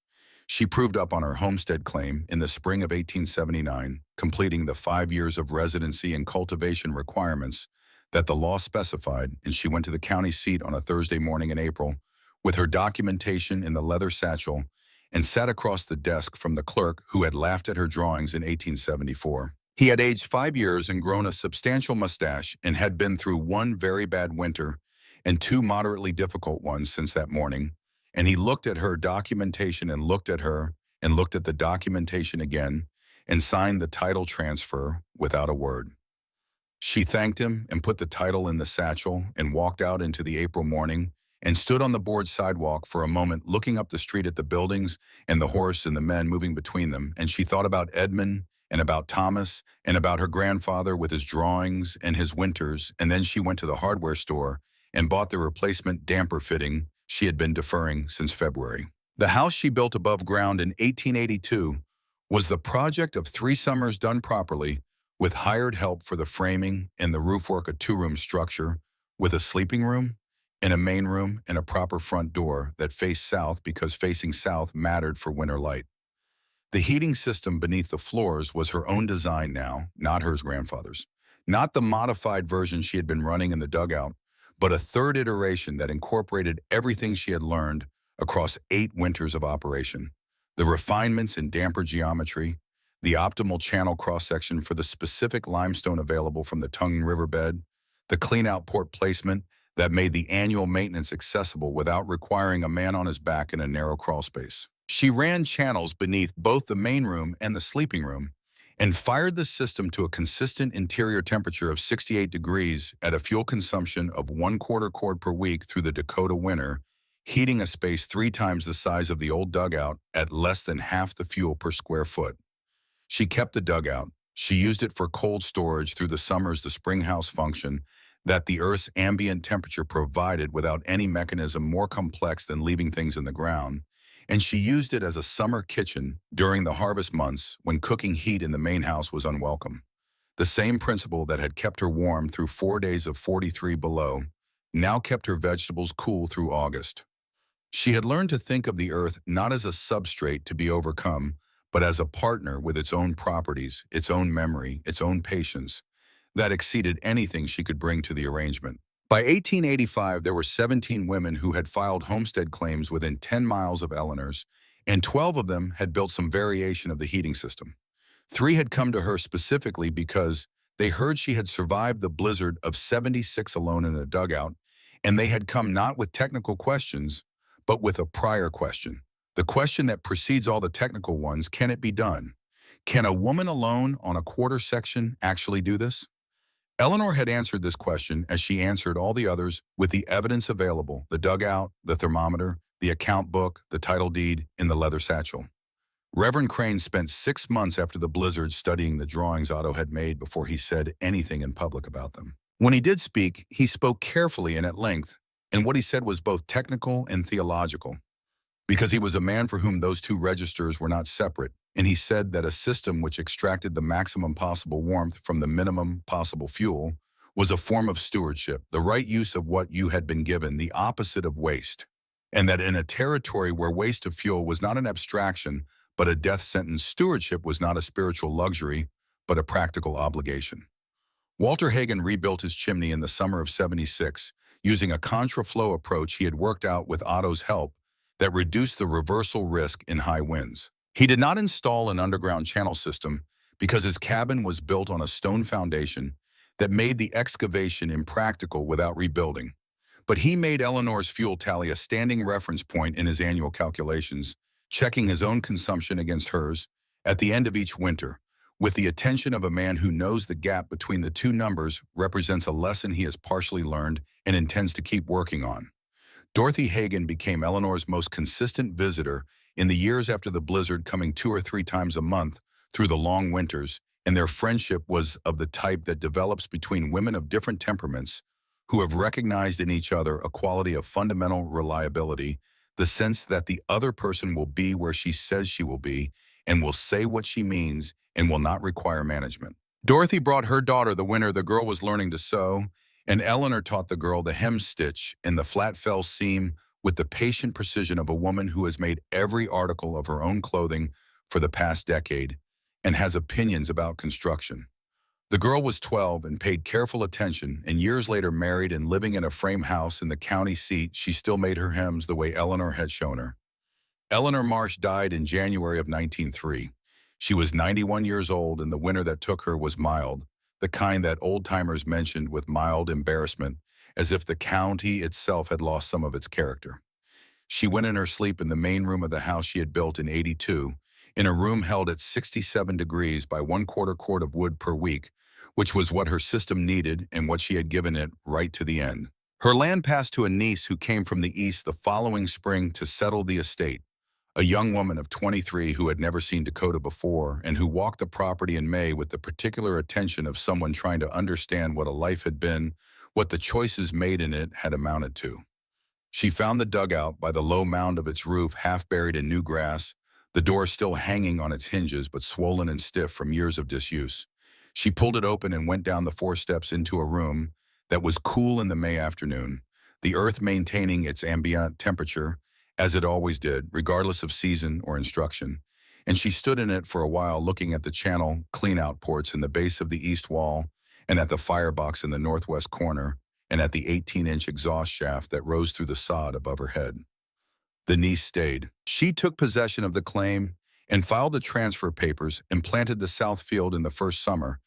She proved up on her homestead claim in the spring of 1879, completing the 5 years of residency and cultivation requirements that the law specified, and she went to the county seat on a Thursday morning in April with her documentation in the leather satchel and sat across the desk from the clerk who had laughed at her drawings in 1874. He had aged 5 years and grown a substantial mustache and had been through 1 very bad winter and 2 moderately difficult ones since that morning, and he looked at her documentation and looked at her and looked at the documentation again and signed the title transfer without a word. She thanked him and put the title in the satchel and walked out into the April morning and stood on the board sidewalk for a moment, looking up the street at the buildings and the horse and the men moving between them, and she thought about Edmund and about Thomas and about her grandfather with his drawings and his winters, and then she went to the hardware store and bought the replacement damper fitting she had been deferring since February. The house she built above ground in 1882 was the project of 3 summers done properly, with hired help for the framing and the roofwork, a 2-room structure with a sleeping room and a main room and a proper front door that faced south, because facing south mattered for winter light. The heating system beneath the floors was her own design now, not hers grandfather's. Not the modified version she had been running in the dugout, but a 3rd iteration that incorporated everything she had learned across 8 winters of operation. The refinements in damper geometry, the optimal channel cross-section for the specific limestone available from the Tongue riverbed, the clean-out port placement that made the annual maintenance accessible without requiring a man on his back in a narrow crawl space. She ran channels beneath both the main room and the sleeping room and fired the system to a consistent interior temperature of 68 degrees at a fuel consumption of 1/4 quart per week through the Dakota winter, heating a space 3 times the size of the old dugout at less than half the fuel per square foot. She kept the dugout. She used it for cold storage through the summers, the spring house function that the Earth's ambient temperature provided without any mechanism more complex than leaving things in the ground. And she used it as a summer kitchen during the harvest months when cooking heat in the main house was unwelcome. The same principle that had kept her warm through 4 days of 43 below now kept her vegetables cool through August. She had learned to think of the earth not as a substrate to be overcome, but as a partner with its own properties, its own memory, its own patience, that exceeded anything she could bring to the arrangement. By 1885, there were 17 women who had filed homestead claims within 10 miles of Eleanor's, and 12 of them had built some variation of the heating system. 3 had come to her specifically because they heard she had survived the blizzard of '76 alone in a dugout, and they had come not with technical questions, but with a prior question. The question that precedes all the technical ones: can it be done? Can a woman alone on a quarter section actually do this? Eleanor had answered this question as she answered all the others with the evidence available: the dugout, the thermometer, the account book, the title deed in the leather satchel. Reverend Crane spent 6 months after the blizzard studying the drawings Otto had made before he said anything in public about them. When he did speak, he spoke carefully and at length, and what he said was both technical and theological, because he was a man for whom those two registers were not separate, and he said that a system which extracted the maximum possible warmth from the minimum possible fuel was a form of stewardship, the right use of what you had been given, the opposite of waste, and that in a territory where waste of fuel was not an abstraction, but a death sentence, stewardship was not a spiritual luxury, but a practical obligation. Walter Hagen rebuilt his chimney in the summer of '76, using a contraflow approach he had worked out with Otto's help that reduced the reversal risk in high winds. He did not install an underground channel system because his cabin was built on a stone foundation that made the excavation impractical without rebuilding. But he made Eleanor's fuel tally a standing reference point in his annual calculations, checking his own consumption against hers at the end of each winter, with the attention of a man who knows the gap between the two numbers represents a lesson he has partially learned and intends to keep working on. Dorothy Hagen became Eleanor's most consistent visitor in the years after the blizzard, coming 2 or 3 times a month through the long winters, and their friendship was of the type that develops between women of different temperaments who have recognized in each other a quality of fundamental reliability, the sense that the other person will be where she says she will be and will say what she means and will not require management. Dorothy brought her daughter the winter the girl was learning to sew, and Eleanor taught the girl the hem stitch and the flat fell seam with the patient precision of a woman who has made every article of her own clothing for the past decade and has opinions about construction. The girl was 12 and paid careful attention, and years later married and living in a frame house in the county seat, she still made her hems the way Eleanor had shown her. Eleanor Marsh died in January of 1903. She was 91 years old, and the winter that took her was mild, the kind that old-timers mentioned with mild embarrassment, as if the county itself had lost some of its character. She went in her sleep in the main room of the house she had built in '82, in a room held at 67 degrees by 1/4 quart of wood per week, which was what her system needed and what she had given it right to the end. Her land passed to a niece who came from the east the following spring to settle the estate, a young woman of 23 who had never seen Dakota before and who walked the property in May with the particular attention of someone trying to understand what a life had been, what the choices made in it had amounted to. She found the dugout by the low mound of its roof, half buried in new grass, the door still hanging on its hinges but swollen and stiff from years of disuse. She pulled it open and went down the 4 steps into a room that was cool in the May afternoon, the earth maintaining its ambient temperature, as it always did, regardless of season or instruction, and she stood in it for a while looking at the channel clean-out ports in the base of the east wall and at the firebox in the northwest corner and at the 18-inch exhaust shaft that rose through the sod above her head. The niece stayed. She took possession of the claim and filed the transfer papers and planted the south field in the first summer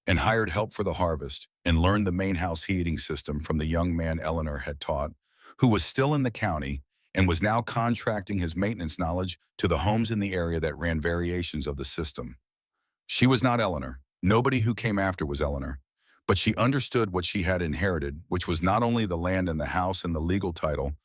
and hired help for the harvest and learned the main house heating system from the young man Eleanor had taught, who was still in the county and was now contracting his maintenance knowledge to the homes in the area that ran variations of the system. She was not Eleanor. Nobody who came after was Eleanor. But she understood what she had inherited, which was not only the land and the house and the legal title,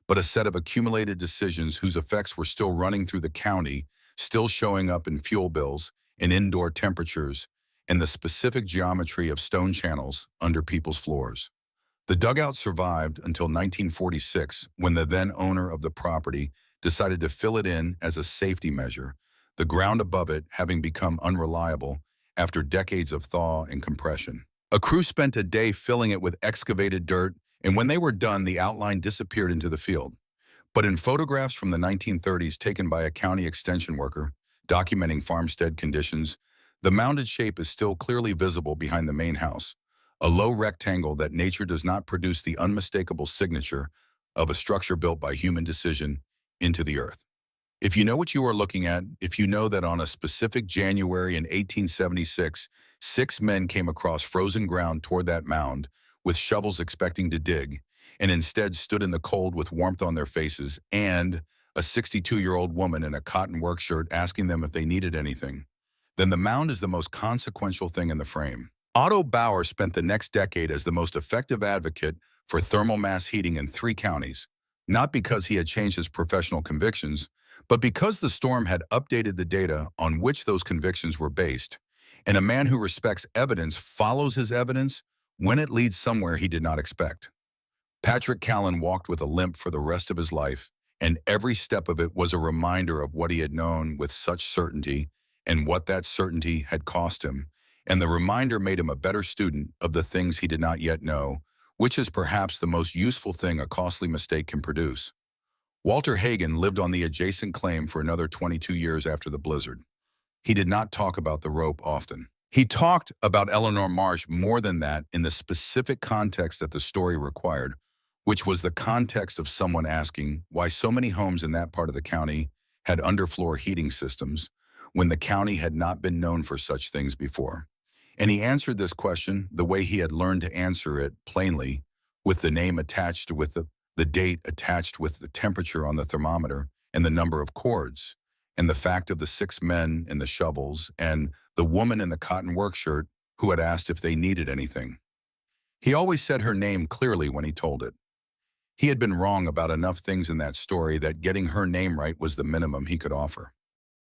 but a set of accumulated decisions whose effects were still running through the county, still showing up in fuel bills, in indoor temperatures, and the specific geometry of stone channels under people's floors. The dugout survived until 1946, when the then owner of the property decided to fill it in as a safety measure, the ground above it having become unreliable after decades of thaw and compression. A crew spent a day filling it with excavated dirt, and when they were done, the outline disappeared into the field. But in photographs from the 1930s taken by a county extension worker, documenting farmstead conditions, the mounded shape is still clearly visible behind the main house, a low rectangle that nature does not produce the unmistakable signature of a structure built by human decision into the earth. If you know what you are looking at, if you know that on a specific January in 1876, 6 men came across frozen ground toward that mound with shovels expecting to dig, and instead stood in the cold with warmth on their faces, and a 62-year-old woman in a cotton work shirt asking them if they needed anything, then the mound is the most consequential thing in the frame. Otto Bauer spent the next decade as the most effective advocate for thermal mass heating in 3 counties, not because he had changed his professional convictions, But because the storm had updated the data on which those convictions were based, and a man who respects evidence follows his evidence when it leads somewhere he did not expect. Patrick Callan walked with a limp for the rest of his life, and every step of it was a reminder of what he had known with such certainty and what that certainty had cost him. And the reminder made him a better student of the things he did not yet know, which is perhaps the most useful thing a costly mistake can produce. Walter Hagen lived on the adjacent claim for another 22 years after the blizzard. He did not talk about the rope often. He talked about Eleanor Marsh more than that in the specific context that the story required, which was the context of someone asking why so many homes in that part of the county had underfloor heating systems when the county had not been known for such things before. And he answered this question the way he had learned to answer it plainly, with the name attached with the date attached with the temperature on the thermometer and the number of cords, and the fact of the 6 men in the shovels and the woman in the cotton work shirt who had asked if they needed anything. He always said her name clearly when he told it. He had been wrong about enough things in that story that getting her name right was the minimum he could offer.